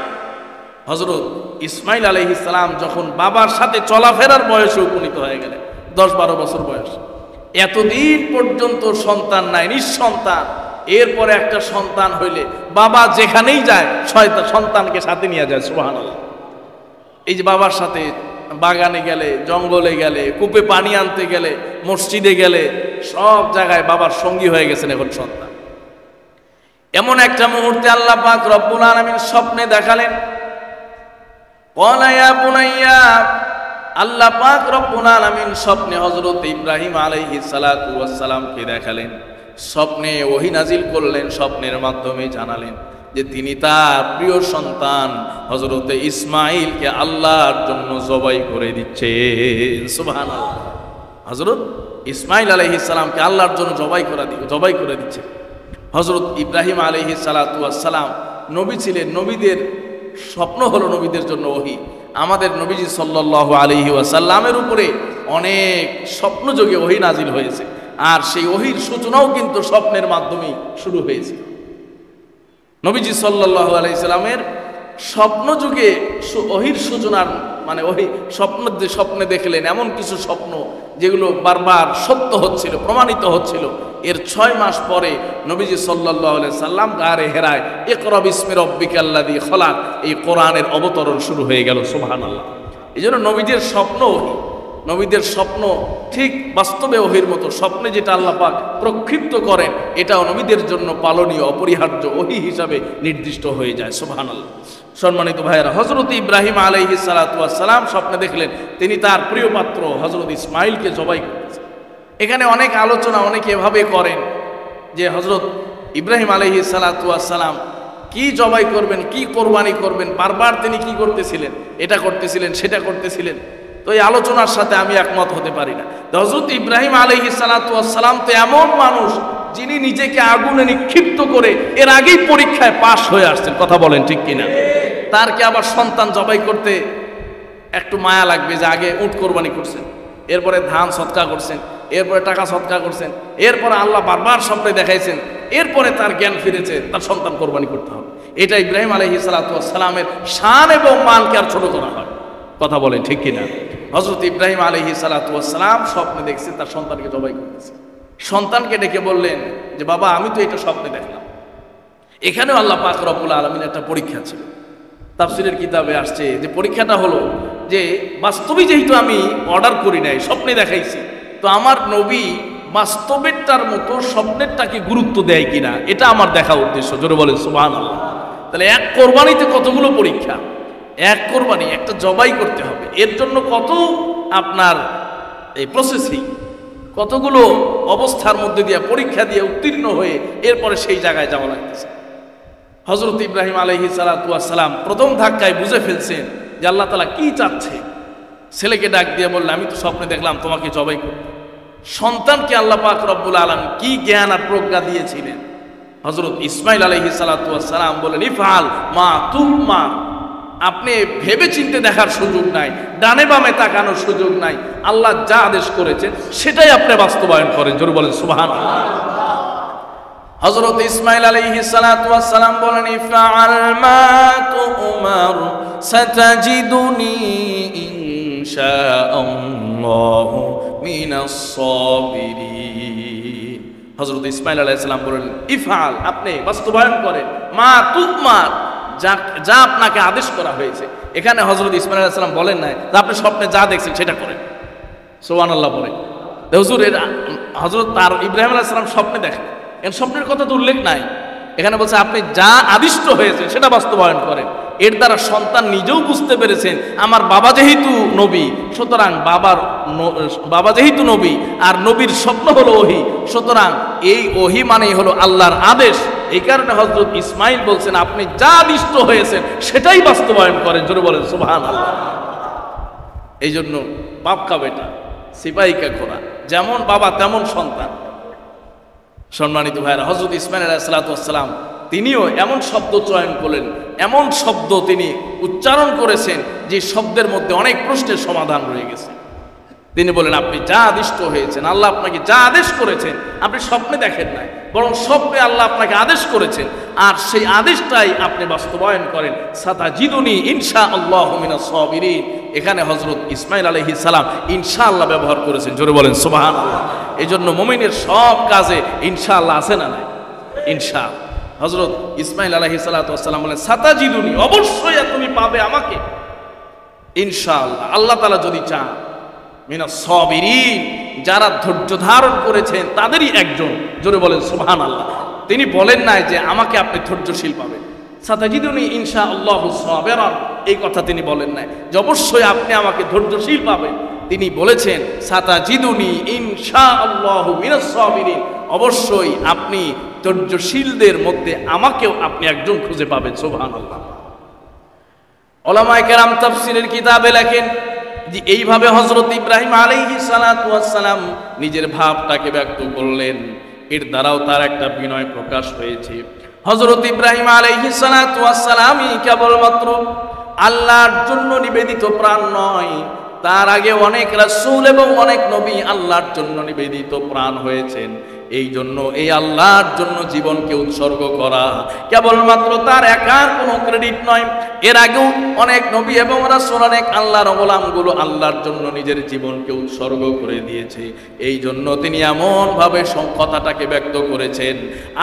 হযরত ইসমাইল আলাইহিস সালাম যখন বাবার সাথে চলাফেরার বয়সে উপনীত হয়ে গেলেন, 10-12 বছর বয়স, এতদিন পর্যন্ত সন্তান নাই, নিঃসন্তান। এরপরে একটা সন্তান হইলে বাবা যেখানেই যায় সন্তানকে সাথে নিয়ে যায়। সুবহানাল্লাহ। এই যে বাবার সাথে বাগানে গেলে, জঙ্গলে গেলে, কূপে পানি আনতে গেলে, মসজিদে গেলে, সব জায়গায় বাবার সঙ্গী হয়ে গেছেন এখন সন্তান। এমন একটা মুহূর্তে আল্লাহ পাক রব্বুল আলামিন স্বপ্নে দেখালেন। ক্বালা ইয়া বুনাইয়া, আল্লাহ পাক রব্বুল আলামিন স্বপ্নে হযরত ইব্রাহিম আলাইহিস সালামকে দেখালেন। স্বপ্নে ওহী নাজিল করলেন, স্বপ্নের মাধ্যমে জানালেন যে তিনি তার প্রিয় সন্তান হযরতে ইসমাইলকে আল্লাহর জন্য জবাই করে দিচ্ছেন। সুবহানাল্লাহ। হযরত ইসমাইল আলাইহিস সালামকে আল্লাহর জন্য জবাই করে দিচ্ছে। হযরত ইব্রাহিম আলাইহিস সালাম নবী ছিলেন, নবীদের স্বপ্ন হলো নবীদের জন্য ওহী। আমাদের নবীজি সাল্লাল্লাহু আলাইহি ওয়াসাল্লামের উপরে অনেক স্বপ্নযোগে ওহী নাজিল হয়েছে, আর সেই ওহীর সূচনাও কিন্তু স্বপ্নের মাধ্যমেই শুরু হয়েছে। নবীজি সাল্লাল্লাহু আলাইহি সাল্লামের স্বপ্ন যুগে ওহীর সূচনার মানে ওহী স্বপ্নে দেখলেন এমন কিছু স্বপ্ন যেগুলো বারবার সত্য হচ্ছিল, প্রমাণিত হচ্ছিল। এর 6 মাস পরে নবীজি সাল্লাল্লাহু আলাইহি সাল্লাম গারে হেরায় ইকরা বিসমি রাব্বিকাল্লাযী খলাক, এই কোরআনের অবতরণ শুরু হয়ে গেল। সুবহানাল্লাহ। এজন্য নবীদের স্বপ্ন ওহী, নবীদের স্বপ্ন ঠিক বাস্তবে ওহীর মতো। স্বপ্নে যেটা আল্লাহ পাক প্রক্ষিপ্ত করেন এটাও নবীদের জন্য পালনীয়, অপরিহার্য ওহী হিসাবে নির্দিষ্ট হয়ে যায়। সুবহানাল্লাহ। সম্মানিত ভাইয়েরা, হযরত ইব্রাহিম আলাইহিস সালাম স্বপ্নে দেখলেন তিনি তার প্রিয় পাত্র হযরত ইসমাইলকে জবাই করতেছেন। এখানে অনেক আলোচনা অনেকে এভাবে করেন যে হযরত ইব্রাহিম আলাইহিস সালাম কি জবাই করবেন, কি কোরবানি করবেন, বারবার তিনি কি করতেছিলেন, এটা করতেছিলেন, সেটা করতেছিলেন। তো এই আলোচনার সাথে আমি একমত হতে পারি না। হযরত ইব্রাহিম আলাইহিস সালাম তো এমন মানুষ যিনি নিজেকে আগুনে নিক্ষিপ্ত করে এর আগেই পরীক্ষায় পাশ হয়ে আসছেন। কথা বলেন ঠিক কিনা? তার কি আবার সন্তান জবাই করতে একটু মায়া লাগবে যে আগে উট কোরবানি করছেন, এরপরে ধান সদকা করছেন, এরপরে টাকা সদকা করছেন, এরপরে আল্লাহ বারবার স্বপ্নে দেখাইছেন, এরপরে তার জ্ঞান ফিরেছে, তার সন্তান কোরবানি করতে হবে। এটা ইব্রাহিম আলাইহিস সালামের শান এবং মানকে আর ছোট করা হয়। কথা বলেন ঠিক কিনা? হযরত ইব্রাহিম আলাইহিস সালাম স্বপ্নে দেখছেন তার সন্তানকে জবাই করতেছে। সন্তানকে ডেকে বললেন যে বাবা, আমি তো এটা স্বপ্নে দেখলাম। এখানেও আল্লাহ পাক রব্বুল আলামিন একটা পরীক্ষা ছিল। তাফসীরের কিতাবে আসছে যে পরীক্ষাটা হলো যে বাস্তবে যেহেতু আমি অর্ডার করি নাই, স্বপ্নে দেখাইছি, তো আমার নবী বাস্তবেরটার মতো স্বপ্নেরটাকে গুরুত্ব দেয় কিনা এটা আমার দেখা উদ্দেশ্য। জোরে বলেন সুবহানাল্লাহ। তাহলে এক কোরবানিতে কতগুলো পরীক্ষা, এক কোরবানি একটা জবাই করতে হবে, এর জন্য কত আপনার এই প্রসেসিং, কতগুলো অবস্থার মধ্যে দিয়ে পরীক্ষা দিয়ে উত্তীর্ণ হয়ে এরপরে সেই জায়গায় যাওয়া লাগতেছে। হযরত ইব্রাহিম আলাইহিস সালাম প্রথম ধাক্কায় বুঝে ফেলছেন যে আল্লাহ তাআলা কি চাচ্ছে। ছেলেকে ডাক দিয়ে বললেন, আমি তো স্বপ্নে দেখলাম তোমাকে জবাই করব। সন্তানকে আল্লাহ পাক রব্বুল আলামিন কি জ্ঞান আর প্রজ্ঞা দিয়েছিলেন। হযরত ইসমাইল আলাইহিস সালাতু ওয়াস সালাম বলেন, ইফআল মা তুমা, আপনি ভেবে চিন্তে দেখার সুযোগ নাই, ডানে বামে তাকানোর সুযোগ নাই, আল্লাহ যা আদেশ করেছেন সেটাই আপনি বাস্তবায়ন করেন। জোরে বলেন সুবহানাল্লাহ। হযরত ইসমাইল আলাইহিস সালাতু ওয়াস সালাম বলেন, ইফআল মা তুমার সাতাজিদুনি ইনশাআল্লাহু মিনাস সাবিরিন। হযরত ইসমাইল আলাইহিস সালাম বলেন, ইফআল, আপনি বাস্তবায়ন করেন, মা তুমার, যা আপনাকে আদেশ করা হয়েছে। এখানে হযরত ইসমাইল আলাইহিস সালাম বলেন না যে আপনি স্বপ্নে যা দেখছেন সেটা করেন। সুবহানাল্লাহ বলেন। হুজুর, এর হযরত তার ইব্রাহিম আলাইহিস সালাম স্বপ্নে দেখেন, এর স্বপ্নের কথা তো উল্লেখ নাই। এখানে বলছে আপনি যা আদিষ্ট হয়েছে সেটা বাস্তবায়ন করেন। এর দ্বারা সন্তান নিজেও বুঝতে পেরেছেন আমার বাবা যেহেতু নবী, সুতরাং বাবা যেহেতু নবী আর নবীর স্বপ্ন হলো ওহী, সুতরাং এই ওহী মানেই হলো আল্লাহর আদেশ। এই কারণে হযরত ইসমাইল বলছেন আপনি যা আদিষ্ট হয়েছেন সেটাই বাস্তবায়ন করেন। জোরে বলেন সুবহানাল্লাহ। এই জন্য বাপ কা বেটা সিপাহী কা ঘোড়া, যেমন বাবা তেমন সন্তান। সম্মানিত ভাইরা, হযরত ইসমাইল আলাইহিস সালাতু ওয়াস সালাম তিনিও এমন শব্দ চয়ন করলেন, এমন শব্দ তিনি উচ্চারণ করেছেন যে শব্দের মধ্যে অনেক প্রশ্নের সমাধান রয়ে গেছে। তিনি বলেন আপনি যা আদিষ্ট হয়েছেন, আল্লাহ আপনাকে যা আদেশ করেছেন, আপনি স্বপ্নে দেখেন নাই, বরং স্বপ্নে আল্লাহ আপনাকে আদেশ করেছেন, আর সেই আদেশটাই আপনি বাস্তবায়ন করেন। সাতাজিদুনি ইনশাআল্লাহু মিনাস সাবিরিন। এখানে হযরত ইসমাইল আলাইহিস সালাম ইনশাআল্লাহ ব্যবহার করেছেন। জোরে বলেন সুবহানাল্লাহ। এই জন্য মুমিনের সব কাজে ইনশাআল্লাহ আছে না নাই? ইনশাআল্লাহ। হযরত ইসমাইল আলাইহিস সালাতু ওয়াস সালাম বলেন সাতাজিদুনি, অবশ্যই তুমি পাবে আমাকে ইনশাআল্লাহ, আল্লাহ তাআলা যদি চান। মিনাস সাবিরিন, যারা ধৈর্য ধারণ করেছেন তাদেরই একজন। জোরে বলেন সুবহানাল্লাহ। তিনি বলেন নাই যে আমাকে আপনি ধৈর্যশীল পাবেন, সাতাজিদুনি ইনশাআল্লাহু সাবিরান, এই কথা তিনি বলেন নাই যে অবশ্যই আপনি আমাকে ধৈর্যশীল পাবেন। তিনি বলেছেন সাতাজিদুনি ইনশাআল্লাহু মিনাস সাবিরিন, অবশ্যই আপনি ধৈর্যশীলদের মধ্যে আমাকেও আপনি একজন খুঁজে পাবেন। সুবহানাল্লাহ। উলামায়ে কেরাম তাফসীরের কিতাবে লেখেন যে এইভাবে হযরত ইব্রাহিম আলাইহিস সালাতু ওয়াস সালাম নিজের ভাবটাকে ব্যক্ত করলেন, এর দ্বারাও তার একটা বিনয় প্রকাশ হয়েছে। হযরত ইব্রাহিম আলাইহিস সালাতু ওয়াস সালামই কেবলমাত্র আল্লাহর জন্য নিবেদিত প্রাণ নয়, তার আগে অনেক রাসূল এবং অনেক নবী আল্লাহর জন্য নিবেদিত প্রাণ হয়েছেন। এই জন্য এই আল্লাহর জন্য জীবনকে উৎসর্গ করা কেবলমাত্র তার একার কোনো ক্রেডিট নয়। এর আগেও অনেক নবী এবং রাসূল, অনেক আল্লাহর গোলামগুলো আল্লাহর জন্য নিজের জীবনকে উৎসর্গ করে দিয়েছে। এই জন্য তিনি এমনভাবে কথাটাকে ব্যক্ত করেছেন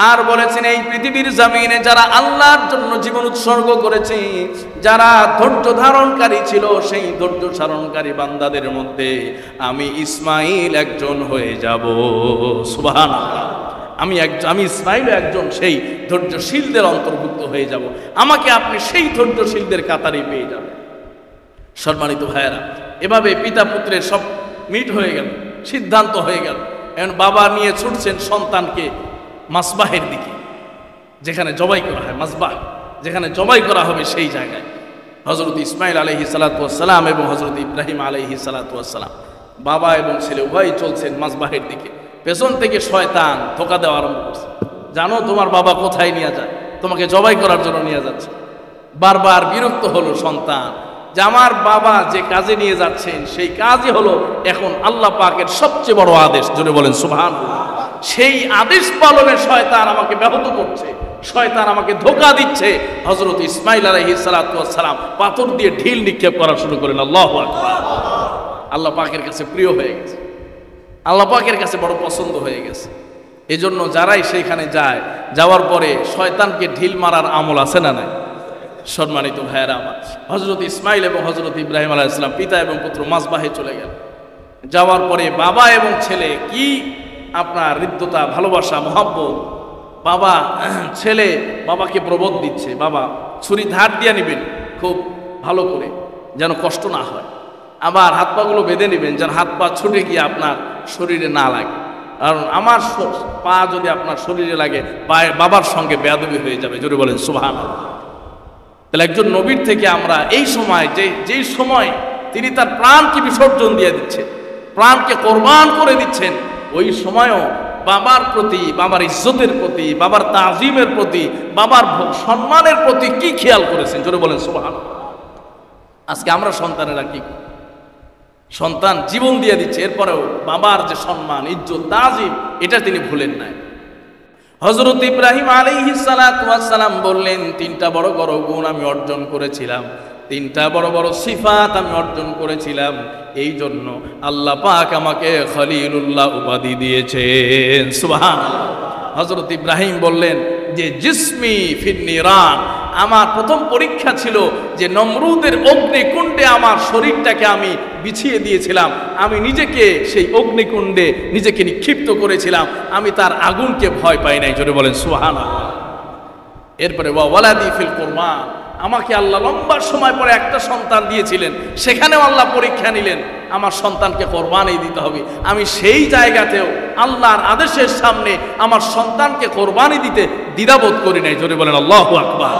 আর বলেছেন এই পৃথিবীর জমিনে যারা আল্লাহর জন্য জীবন উৎসর্গ করেছে, যারা ধৈর্য ধারণকারী ছিল, সেই ধৈর্য ধারণকারী বান্দাদের মধ্যে আমি ইসমাইল একজন হয়ে যাব। সুবহানাল্লাহ। আমি ইসমাইল একজন সেই ধৈর্যশীলদের অন্তর্ভুক্ত হয়ে যাব, আমাকে আপনি সেই ধৈর্যশীলদের কাতারে পেয়ে যাবেন। সম্মানিত ভাইয়েরা, এভাবে পিতা পুত্রের সব মিট হয়ে গেল, সিদ্ধান্ত হয়ে গেল। এখন বাবা নিয়ে ছুটছেন সন্তানকে মাসবাহের দিকে, যেখানে জবাই করা হয়, মাসবাহ যেখানে জবাই করা হবে সেই জায়গায়। হযরত ইসমাইল আলাইহিস সালাতু ওয়াস সালাম এবং হযরত ইব্রাহিম আলাইহিস সালাতু ওয়াস সালাম, বাবা এবং ছেলে উভয়ই চলছেন মাসবাহের দিকে। পেছন থেকে শয়তান ধোঁকা দেওয়া আরম্ভ করছে, জানো তোমার বাবা কোথায় নিয়ে যায়, তোমাকে জবাই করার জন্য নিয়ে যাচ্ছে। বারবার বিরক্ত হলো সন্তান যে আমার বাবা যে কাজে নিয়ে যাচ্ছেন সেই কাজই হলো এখন আল্লাহ পাকের সবচেয়ে বড় আদেশ। জোরে বলেন সুবহানাল্লাহ। সেই আদেশ পালনে শয়তান আমাকে ব্যাহত করছে, শয়তান আমাকে ধোঁকা দিচ্ছে। হযরত ইসমাইল আলাইহিস সালাতু ওয়াস সালাম পাথর দিয়ে ঢিল নিক্ষেপ করা শুরু করেন। আল্লাহু আকবার। আল্লাহ পাকের কাছে প্রিয় হয়ে গেছে, আল্লাহ পাকের কাছে বড় পছন্দ হয়ে গেছে। এজন্য যারাই সেইখানে যায়, যাওয়ার পরে শয়তানকে ঢিল মারার আমল আছে না নাই? সম্মানিত ভাইয়েরা আমার, হযরত ইসমাইল এবং হযরত ইব্রাহিম আলাইহিস সালাম পিতা এবং পুত্র মাসবাহে চলে গেল। যাওয়ার পরে বাবা এবং ছেলে কি আপনার হৃদ্যতা, ভালোবাসা, মহব্বত। বাবা ছেলে বাবাকে প্রবোধ দিচ্ছে, বাবা ছুরি ধার দিয়ে নেবেন খুব ভালো করে, যেন কষ্ট না হয়। আবার হাত পাগুলো বেঁধে নেবেন যেন হাত পা ছুটে গিয়ে আপনার শরীরে না লাগে, কারণ আমার পা যদি আপনার শরীরে লাগে বাবার সঙ্গে বেয়াদবি হয়ে যাবে। জোরে বলেন সুবহানাল্লাহ। তাহলে একজন নবীর থেকে আমরা এই সময় যেই সময় তিনি তার প্রাণকে বিসর্জন দিয়ে দিচ্ছেন, প্রাণকে কোরবান করে দিচ্ছেন, ওই সময়ও বাবার প্রতি, বাবার ইজ্জতের প্রতি, বাবার তাজিমের প্রতি, বাবার সম্মানের প্রতি কি খেয়াল করেছেন? জোরে বলেন সুবহানাল্লাহ। আজকে আমরা সন্তানেরা কি, সন্তান জীবন দিয়ে দিচ্ছে, এরপরেও বাবার যে সম্মান, ইজ্জত, তাজিম, এটা তিনি ভুলেন নাই। হযরত ইব্রাহিম আলাইহিস সালাতু ওয়াস সালাম বললেন, তিনটা বড় বড় গুণ আমি অর্জন করেছিলাম, তিনটা বড় বড় সিফাত আমি অর্জন করেছিলাম, এই জন্য আল্লাহ পাক আমাকে খলিলুল্লাহ উপাধি দিয়েছেন। সুবহানাল্লাহ। হযরত ইব্রাহিম বললেন যে জিসমি ফিন নিরান, আমার প্রথম পরীক্ষা ছিল যে নমরুদের অগ্নিকুণ্ডে আমার শরীরটাকে আমি বিছিয়ে দিয়েছিলাম, আমি নিজেকে সেই অগ্নিকুণ্ডে নিজেকে নিক্ষিপ্ত করেছিলাম, আমি তার আগুনকে ভয় পাই নাই। জোরে বলেন সুবহানাল্লাহ। এরপরে ওয়ালাদি ফিল কুরবান, আমাকে আল্লাহ লম্বা সময় পরে একটা সন্তান দিয়েছিলেন, সেখানেও আল্লাহ পরীক্ষা নিলেন, আমার সন্তানকে কোরবানি দিতে হবে। আমি সেই জায়গাতেও আল্লাহর আদেশের সামনে আমার সন্তানকে কোরবানি দিতে দ্বিধাবোধ করি নাই। জোরে বলেন আল্লাহু আকবার।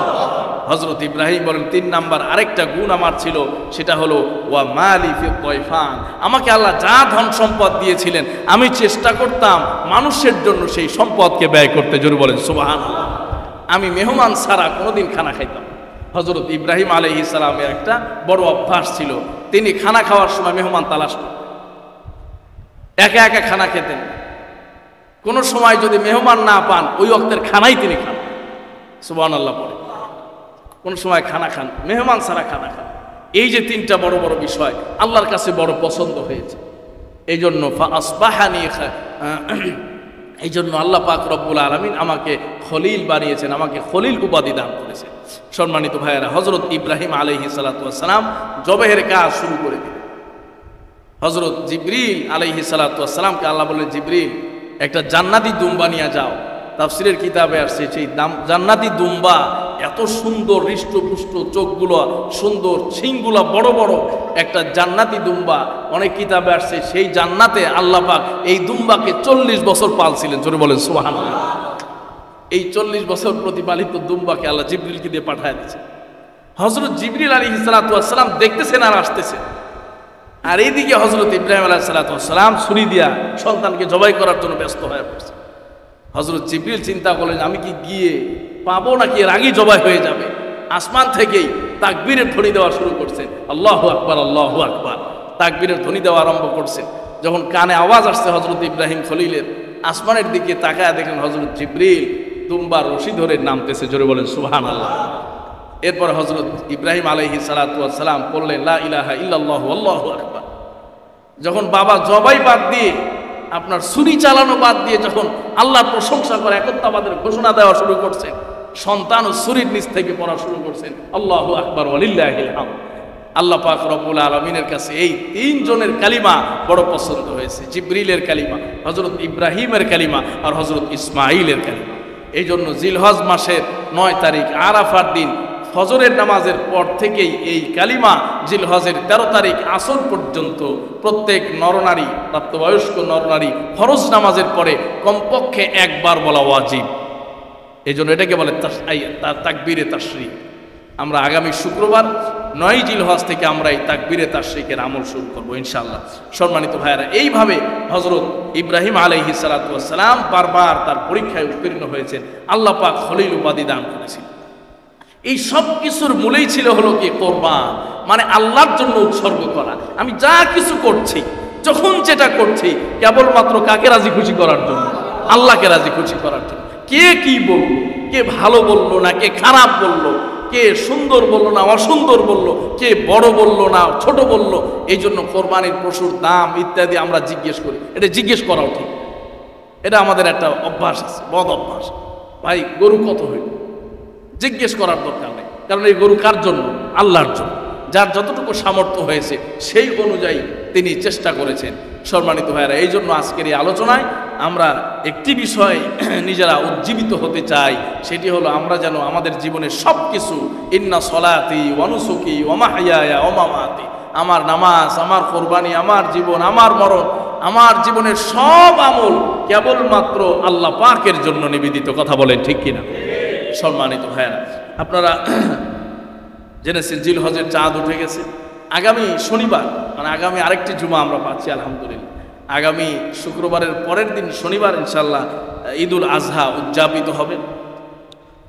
হযরত ইব্রাহিম বলেন, 3 নাম্বার আরেকটা গুণ আমার ছিল, সেটা হলো ওয়া মালি ফি তয়ফান, আমাকে আল্লাহ যা ধন সম্পদ দিয়েছিলেন আমি চেষ্টা করতাম মানুষের জন্য সেই সম্পদকে ব্যয় করতে। জোরে বলেন সুবহানাল্লাহ। আমি মেহমান ছাড়া কোনোদিন খানা খাইতাম। হযরত ইব্রাহিম আলাইহিস সালামের একটা বড় অভ্যাস ছিল, তিনি খানা খাওয়ার সময় মেহমান তালাশ করতেন, একা একা খানা খেতেন। কোনো সময় যদি মেহমান না পান, ওই ওয়াক্তের খানাই তিনি খান। সুবহানাল্লাহ পড়ে কোন সময় খানা খান, মেহমান ছাড়া খানা খান। এই যে 3টা বড় বড় বিষয় আল্লাহর কাছে বড় পছন্দ হয়েছে, এই জন্য এই জন্য আল্লাহ পাক রব্বুল আলামিন আমাকে খলিল বানিয়েছেন, আমাকে খলিল উপাধি দান করেছেন। সম্মানিত ভাইয়েরা, হযরত ইব্রাহিম আলাইহিস সালাতু ওয়াস সালাম জবেহের কাজ শুরু করে দিলেন। হযরত জিবরিল আলাইহিস সালাতু ওয়াস সালামকে আল্লাহ বললেন, জিবরিল একটা জান্নাতি দুম্বা নিয়ে যাও। তাফসীরের কিতাবে আসছে সেই জান্নাতি দুম্বা এত সুন্দর, হৃষ্টপুষ্ট, চোখগুলো সুন্দর, শিংগুলো বড় বড়, একটা জান্নাতি দুম্বা। অনেক কিতাবে আসছে সেই জান্নাতে আল্লাহ পাক এই দুম্বাকে 40 বছর পালছিলেন। জোরে বলেন সুবহানাল্লাহ। এই 40 বছর প্রতিপালিত দুম্বাকে আল্লাহ জিবরিলকে দিয়ে পাঠায় দিয়েছে। হযরত জিবরিল আলাইহিস সালাতু ওয়াস সালাম দেখতেছেন আর আসতেছেন, আর এইদিকে হযরত ইব্রাহিম আলাইহিস সালাতু ওয়াস সালাম ছুরি দিয়া সন্তানকে জবাই করার জন্য ব্যস্ত হয়ে পড়ছে। হযরত জিবরিল চিন্তা করলেন, আমি কি গিয়ে পাবো নাকি এর আগেই জবাই হয়ে যাবে? আসমান থেকেই তাকবীরের ধ্বনি দেওয়া শুরু করছেন, আল্লাহু আকবার, আল্লাহু আকবার, তাকবীরের ধ্বনি দেওয়া আরম্ভ করছেন। যখন কানে আওয়াজ আসছে হযরত ইব্রাহিম খলিলের, আসমানের দিকে তাকায় দেখেন হযরত জিবরিল দুম্বার রশি ধরে নামতেছে। জোরে বলেন সুবহানাল্লাহ। এরপর হযরত ইব্রাহিম আলাইহিস সালাতু ওয়াস সালাম বললেন, লা ইলাহা ইল্লাল্লাহু আল্লাহু আকবার। যখন বাবা জবাই বাদ দিয়ে, আপনার ছুরি চালানো বাদ দিয়ে যখন আল্লাহর প্রশংসা করে একত্ববাদের ঘোষণা দেওয়া শুরু করছেন, সন্তান ও ছুরির নিচ থেকে পড়া শুরু করছেন, আল্লাহু আকবার ওয়ালিল্লাহিল হামদ। আল্লাহ পাক রব্বুল আলামিনের কাছে এই 3 জনের কালিমা বড় পছন্দ হয়েছে, জিবরিলের কালিমা, হযরত ইব্রাহিমের কালিমা আর হযরত ইসমাঈলের কালিমা। এই জন্য জিলহজ মাসের 9 তারিখ আরাফার দিন ফজরের নামাজের পর থেকেই এই কালিমা জিলহজের 13 তারিখ আসর পর্যন্ত প্রত্যেক নরনারী, প্রাপ্তবয়স্ক নরনারী ফরজ নামাজের পরে কমপক্ষে একবার বলা ওয়াজিব। এই জন্য এটাকে বলে তাকবীরে তাশরিক। আমরা আগামী শুক্রবার 9 জিলহজ থেকে আমরা এই তাকবীরে তাশরিকের আমল শুরু করবো ইনশাআল্লাহ। সম্মানিত ভাইয়েরা, এইভাবে হযরত ইব্রাহিম আলাইহিস সালাতু ওয়াস সালাম বারবার তার পরীক্ষায় উত্তীর্ণ হয়েছেন, আল্লাহ পাক খলিল উপাধি দান করেছেন। এই সব কিছুর মূলেই ছিল হলো কি কোরবান, মানে আল্লাহর জন্য উৎসর্গ করা। আমি যা কিছু করছি, যখন যেটা করছি, কেবলমাত্র কাকে রাজি খুশি করার জন্য, আল্লাহকে রাজি খুশি করার জন্য। কে কি বললো, কে ভালো বললো না কে খারাপ বললো, কে সুন্দর বললো না অসুন্দর বললো, কে বড় বললো না ছোট বললো, এই জন্য কোরবানির পশুর দাম ইত্যাদি আমরা জিজ্ঞেস করি। এটা জিজ্ঞেস করাও ঠিক, এটা আমাদের একটা অভ্যাস আছে, বদ অভ্যাস। ভাই গরু কত হইল, জিজ্ঞেস করার দরকার নেই, কারণ এই গরু কার জন্য? আল্লাহর জন্য। যার যতটুকু সামর্থ্য হয়েছে সেই অনুযায়ী তিনি চেষ্টা করেছেন। সম্মানিত ভাইয়েরা, এই জন্য আজকের এই আলোচনায় আমরা একটি বিষয় নিজেরা উজ্জীবিত হতে চাই, সেটি হলো আমরা যেন আমাদের জীবনের সব কিছু, ইন্না সলাতি ওয়া নুসুকি ওয়া মাহইয়ায়া ওয়া মামাতি, আমার নামাজ, আমার কোরবানি, আমার জীবন, আমার মরণ, আমার জীবনের সব আমল কেবলমাত্র আল্লাহ পাকের জন্য নিবেদিত। কথা বলেন ঠিক কিনা? সম্মানিত ভাইয়েরা, আপনারা জেনেছেন জিলহজের চাঁদ উঠে গেছে। আগামী শনিবার মানে আগামী আরেকটি জুমা আমরা পাচ্ছি আলহামদুলিল্লাহ। আগামী শুক্রবারের পরের দিন শনিবার ইনশাল্লাহ ঈদুল আজহা উদযাপিত হবে।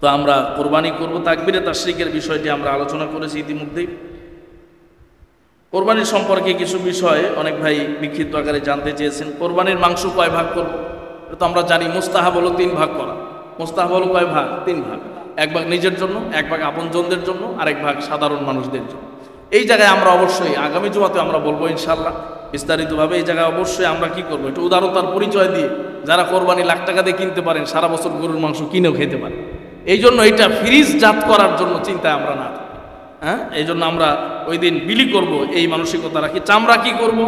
তো আমরা কোরবানি করব। তাকবীরে তাশরিকের বিষয়টি আমরা আলোচনা করেছি ইতিমধ্যেই। কোরবানির সম্পর্কে কিছু বিষয় অনেক ভাই বিক্ষিপ্ত আকারে জানতে চেয়েছেন। কোরবানির মাংস কয় ভাগ করব? এটা তো আমরা জানি মুস্তাহাব হলো 3 ভাগ করা। মুস্তাহাব হলো কয় ভাগ? 3 ভাগ। 1 ভাগ নিজের জন্য, 1 ভাগ আপনজনদের জন্য, আর 1 ভাগ সাধারণ মানুষদের জন্য। এই জায়গায় আমরা অবশ্যই আগামী জুমাতে আমরা বলবো ইনশাল্লাহ বিস্তারিতভাবে। এই জায়গায় অবশ্যই আমরা কি করবো, একটু উদারতার পরিচয় দিয়ে যারা কোরবানি লাখ টাকা দিয়ে কিনতে পারেন সারা বছর গরুর মাংস কিনেও খেতে পারেন। এই জন্য এটা ফ্রিজ জাত করার জন্য চিন্তায় আমরা না থাকি। হ্যাঁ, এই জন্য আমরা ওই দিন বিলি করব এই মানসিকতা রাখি। চামড়া কি করব?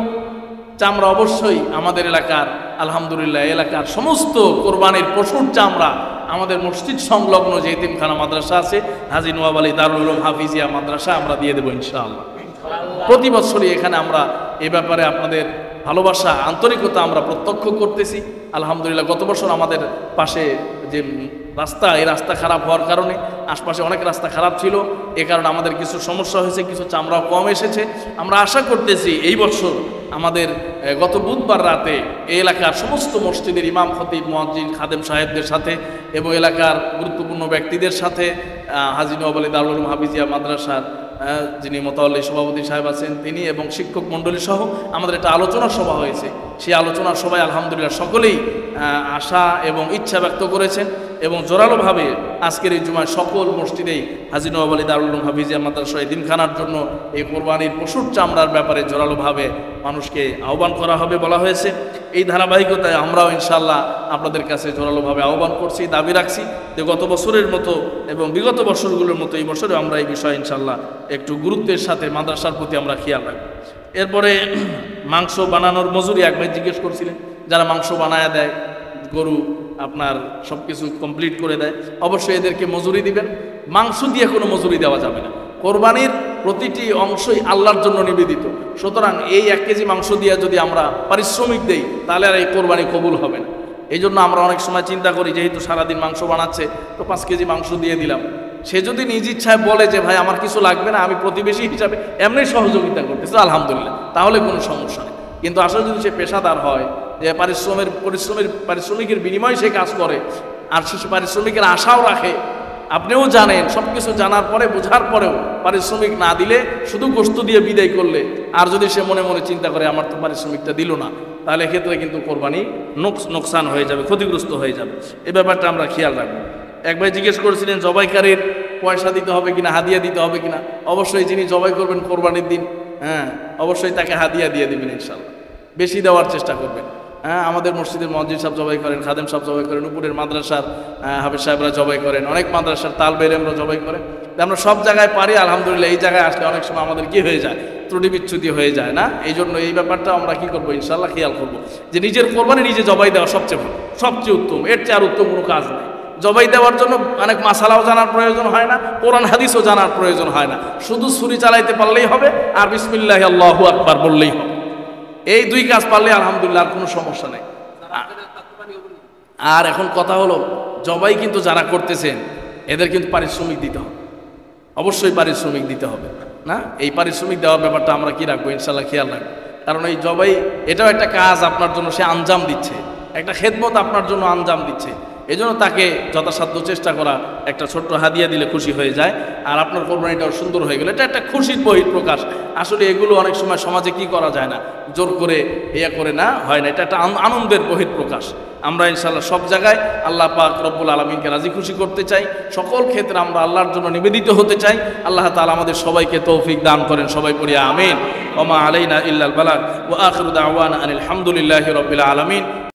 চামড়া অবশ্যই আমাদের এলাকার আলহামদুলিল্লাহ এলাকার সমস্ত কোরবানির পশুর চামড়া আমাদের মসজিদ সংলগ্ন যে এতিমখানা মাদ্রাসা আছে হাজী নওয়াব আলী দারুল উলুম হাফিজিয়া মাদ্রাসা আমরা দিয়ে দেবো ইনশাআল্লাহ। প্রতি বছরই এখানে আমরা এ ব্যাপারে আপনাদের ভালোবাসা আন্তরিকতা আমরা প্রত্যক্ষ করতেছি আলহামদুলিল্লাহ। গত বছর আমাদের পাশে যে রাস্তা, এই রাস্তা খারাপ হওয়ার কারণে আশপাশে অনেক রাস্তা খারাপ ছিল, এ কারণে আমাদের কিছু সমস্যা হয়েছে, কিছু চামড়াও কম এসেছে। আমরা আশা করতেছি এই বছর আমাদের গত বুধবার রাতে এই এলাকার সমস্ত মসজিদের ইমাম, খতিব, মুয়াজ্জিন, খাদেম সাহেবদের সাথে এবং এলাকার গুরুত্বপূর্ণ ব্যক্তিদের সাথে হাজী নওয়াব আলী দারুল উলুম হাফিজিয়া মাদ্রাসার যিনি মোতাওয়াল্লি সভাপতি সাহেব আছেন তিনি এবং শিক্ষক মণ্ডলী সহ আমাদের একটা আলোচনা সভা হয়েছে। সেই আলোচনার সভায় আলহামদুলিল্লাহ সকলেই আশা এবং ইচ্ছা ব্যক্ত করেছেন এবং জোরালোভাবে আজকের এই জুমায় সকল মসজিদেই হাজী নওয়াব আলী দারুল উলুম হাফিজিয়া মাদ্রাসা এতিমখানার জন্য এই কোরবানির পশুর চামড়ার ব্যাপারে জোরালোভাবে মানুষকে আহ্বান করা হবে বলা হয়েছে। এই ধারাবাহিকতায় আমরাও ইনশাআল্লাহ আপনাদের কাছে জোরালোভাবে আহ্বান করছি, দাবি রাখছি যে গত বছরের মতো এবং বিগত বছরগুলোর মতো এই বছরে আমরা এই বিষয়ে ইনশাআল্লাহ একটু গুরুত্বের সাথে মাদ্রাসার প্রতি আমরা খেয়াল রাখব। এরপরে মাংস বানানোর মজুরি এক ভাই জিজ্ঞেস করছিলেন, যারা মাংস বানায় দেয়, গরু আপনার সব কিছু কমপ্লিট করে দেয়, অবশ্যই এদেরকে মজুরি দিবেন। মাংস দিয়ে কোনো মজুরি দেওয়া যাবে না। কোরবানির প্রতিটি অংশই আল্লাহর জন্য নিবেদিত। সুতরাং এই 1 কেজি মাংস দিয়ে যদি আমরা পারিশ্রমিক দেই তাহলে আর এই কোরবানি কবুল হবে না। এই জন্য আমরা অনেক সময় চিন্তা করি যেহেতু সারাদিন মাংস বানাচ্ছে তো 5 কেজি মাংস দিয়ে দিলাম। সে যদি নিজ ইচ্ছায় বলে যে ভাই আমার কিছু লাগবে না, আমি প্রতিবেশী হিসাবে এমনি সহযোগিতা করতেছি, আলহামদুলিল্লাহ, তাহলে কোনো সমস্যা নেই। কিন্তু আসলে যদি সে পেশাদার হয়, যে পারিশ্রমিকের বিনিময়ে সে কাজ করে আর সে পারিশ্রমিকের আশাও রাখে, আপনিও জানেন, সব কিছু জানার পরে বোঝার পরেও পারিশ্রমিক না দিলে শুধু গোশত দিয়ে বিদায় করলে, আর যদি সে মনে মনে চিন্তা করে আমার তো পারিশ্রমিকটা দিল না, তাহলে ক্ষেত্রে কিন্তু কোরবানি নোকসান হয়ে যাবে, ক্ষতিগ্রস্ত হয়ে যাবে। এই ব্যাপারটা আমরা খেয়াল রাখবো। এক ভাই জিজ্ঞেস করেছিলেন জবাইকারীর পয়সা দিতে হবে কিনা, হাদিয়া দিতে হবে কিনা। অবশ্যই যিনি জবাই করবেন কোরবানির দিন, হ্যাঁ, অবশ্যই তাকে হাদিয়া দিয়ে দেবেন ইনশাআল্লাহ, বেশি দেওয়ার চেষ্টা করবেন। হ্যাঁ, আমাদের মসজিদের মুয়াজ্জিন সাহেব জবাই করেন, খাদেম সাহেব জবাই করেন, উপরের মাদ্রাসার হাফেজ সাহেবরা জবাই করেন, অনেক মাদ্রাসার তালবে ইলমরা জবাই করেন। আমরা সব জায়গায় পারি আলহামদুলিল্লাহ। এই জায়গায় আসলে অনেক সময় আমাদের কি হয়ে যায়, ত্রুটি বিচ্ছুতি হয়ে যায় না। এই জন্য এই ব্যাপারটা আমরা কি করবো ইনশাআল্লাহ খেয়াল করবো যে নিজের কোরবানি নিজে জবাই দেওয়া সবচেয়ে ভালো, সবচেয়ে উত্তম। এর চেয়ে আর উত্তম কোনো কাজ নেই। জবাই দেওয়ার জন্য অনেক মাসালাও জানার প্রয়োজন হয় না, কোরআন হাদিসও জানার প্রয়োজন হয় না, শুধু ছুরি চালাইতে পারলেই হবে আর বিসমিল্লাহি আল্লাহু আকবার বললেই হবে। এই 2 কাজ পারলে আলহামদুলিল্লাহ আর কোনো সমস্যা নেই। আর এখন কথা হলো, জবাই কিন্তু যারা করতেছেন এদের কিন্তু পারিশ্রমিক দিতে হবে, অবশ্যই পারিশ্রমিক দিতে হবে না। এই পারিশ্রমিক দেওয়ার ব্যাপারটা আমরা কি রাখবো ইনশাআল্লাহ খেয়াল রাখবো। কারণ এই জবাই এটাও একটা কাজ আপনার জন্য সে আঞ্জাম দিচ্ছে, একটা খেদমত আপনার জন্য আঞ্জাম দিচ্ছে। এই জন্য তাকে যথাসাধ্য চেষ্টা করা, একটা ছোট্ট হাদিয়া দিলে খুশি হয়ে যায় আর আপনার কোরবানিটাও সুন্দর হয়ে গেল, এটা একটা খুশির বহিঃপ্রকাশ। আসলে এগুলো অনেক সময় সমাজে কি করা যায় না, জোর করে ইয়া করে না, হয় না, এটা একটা আনন্দের বহিঃপ্রকাশ। আমরা ইনশাআল্লাহ সব জায়গায় আল্লাহ পাক রব্বুল আলামিনকে রাজি খুশি করতে চাই, সকল ক্ষেত্রে আমরা আল্লাহর জন্য নিবেদিত হতে চাই। আল্লাহ তাআলা আমাদের সবাইকে তৌফিক দান করেন, সবাই পড়ি আমিন। ওয়া মা আলাইনা ইল্লাল বালাগ ওয়া আখিরু দাওয়ানা আনিল হামদুলিল্লাহি রাব্বিল আলামিন।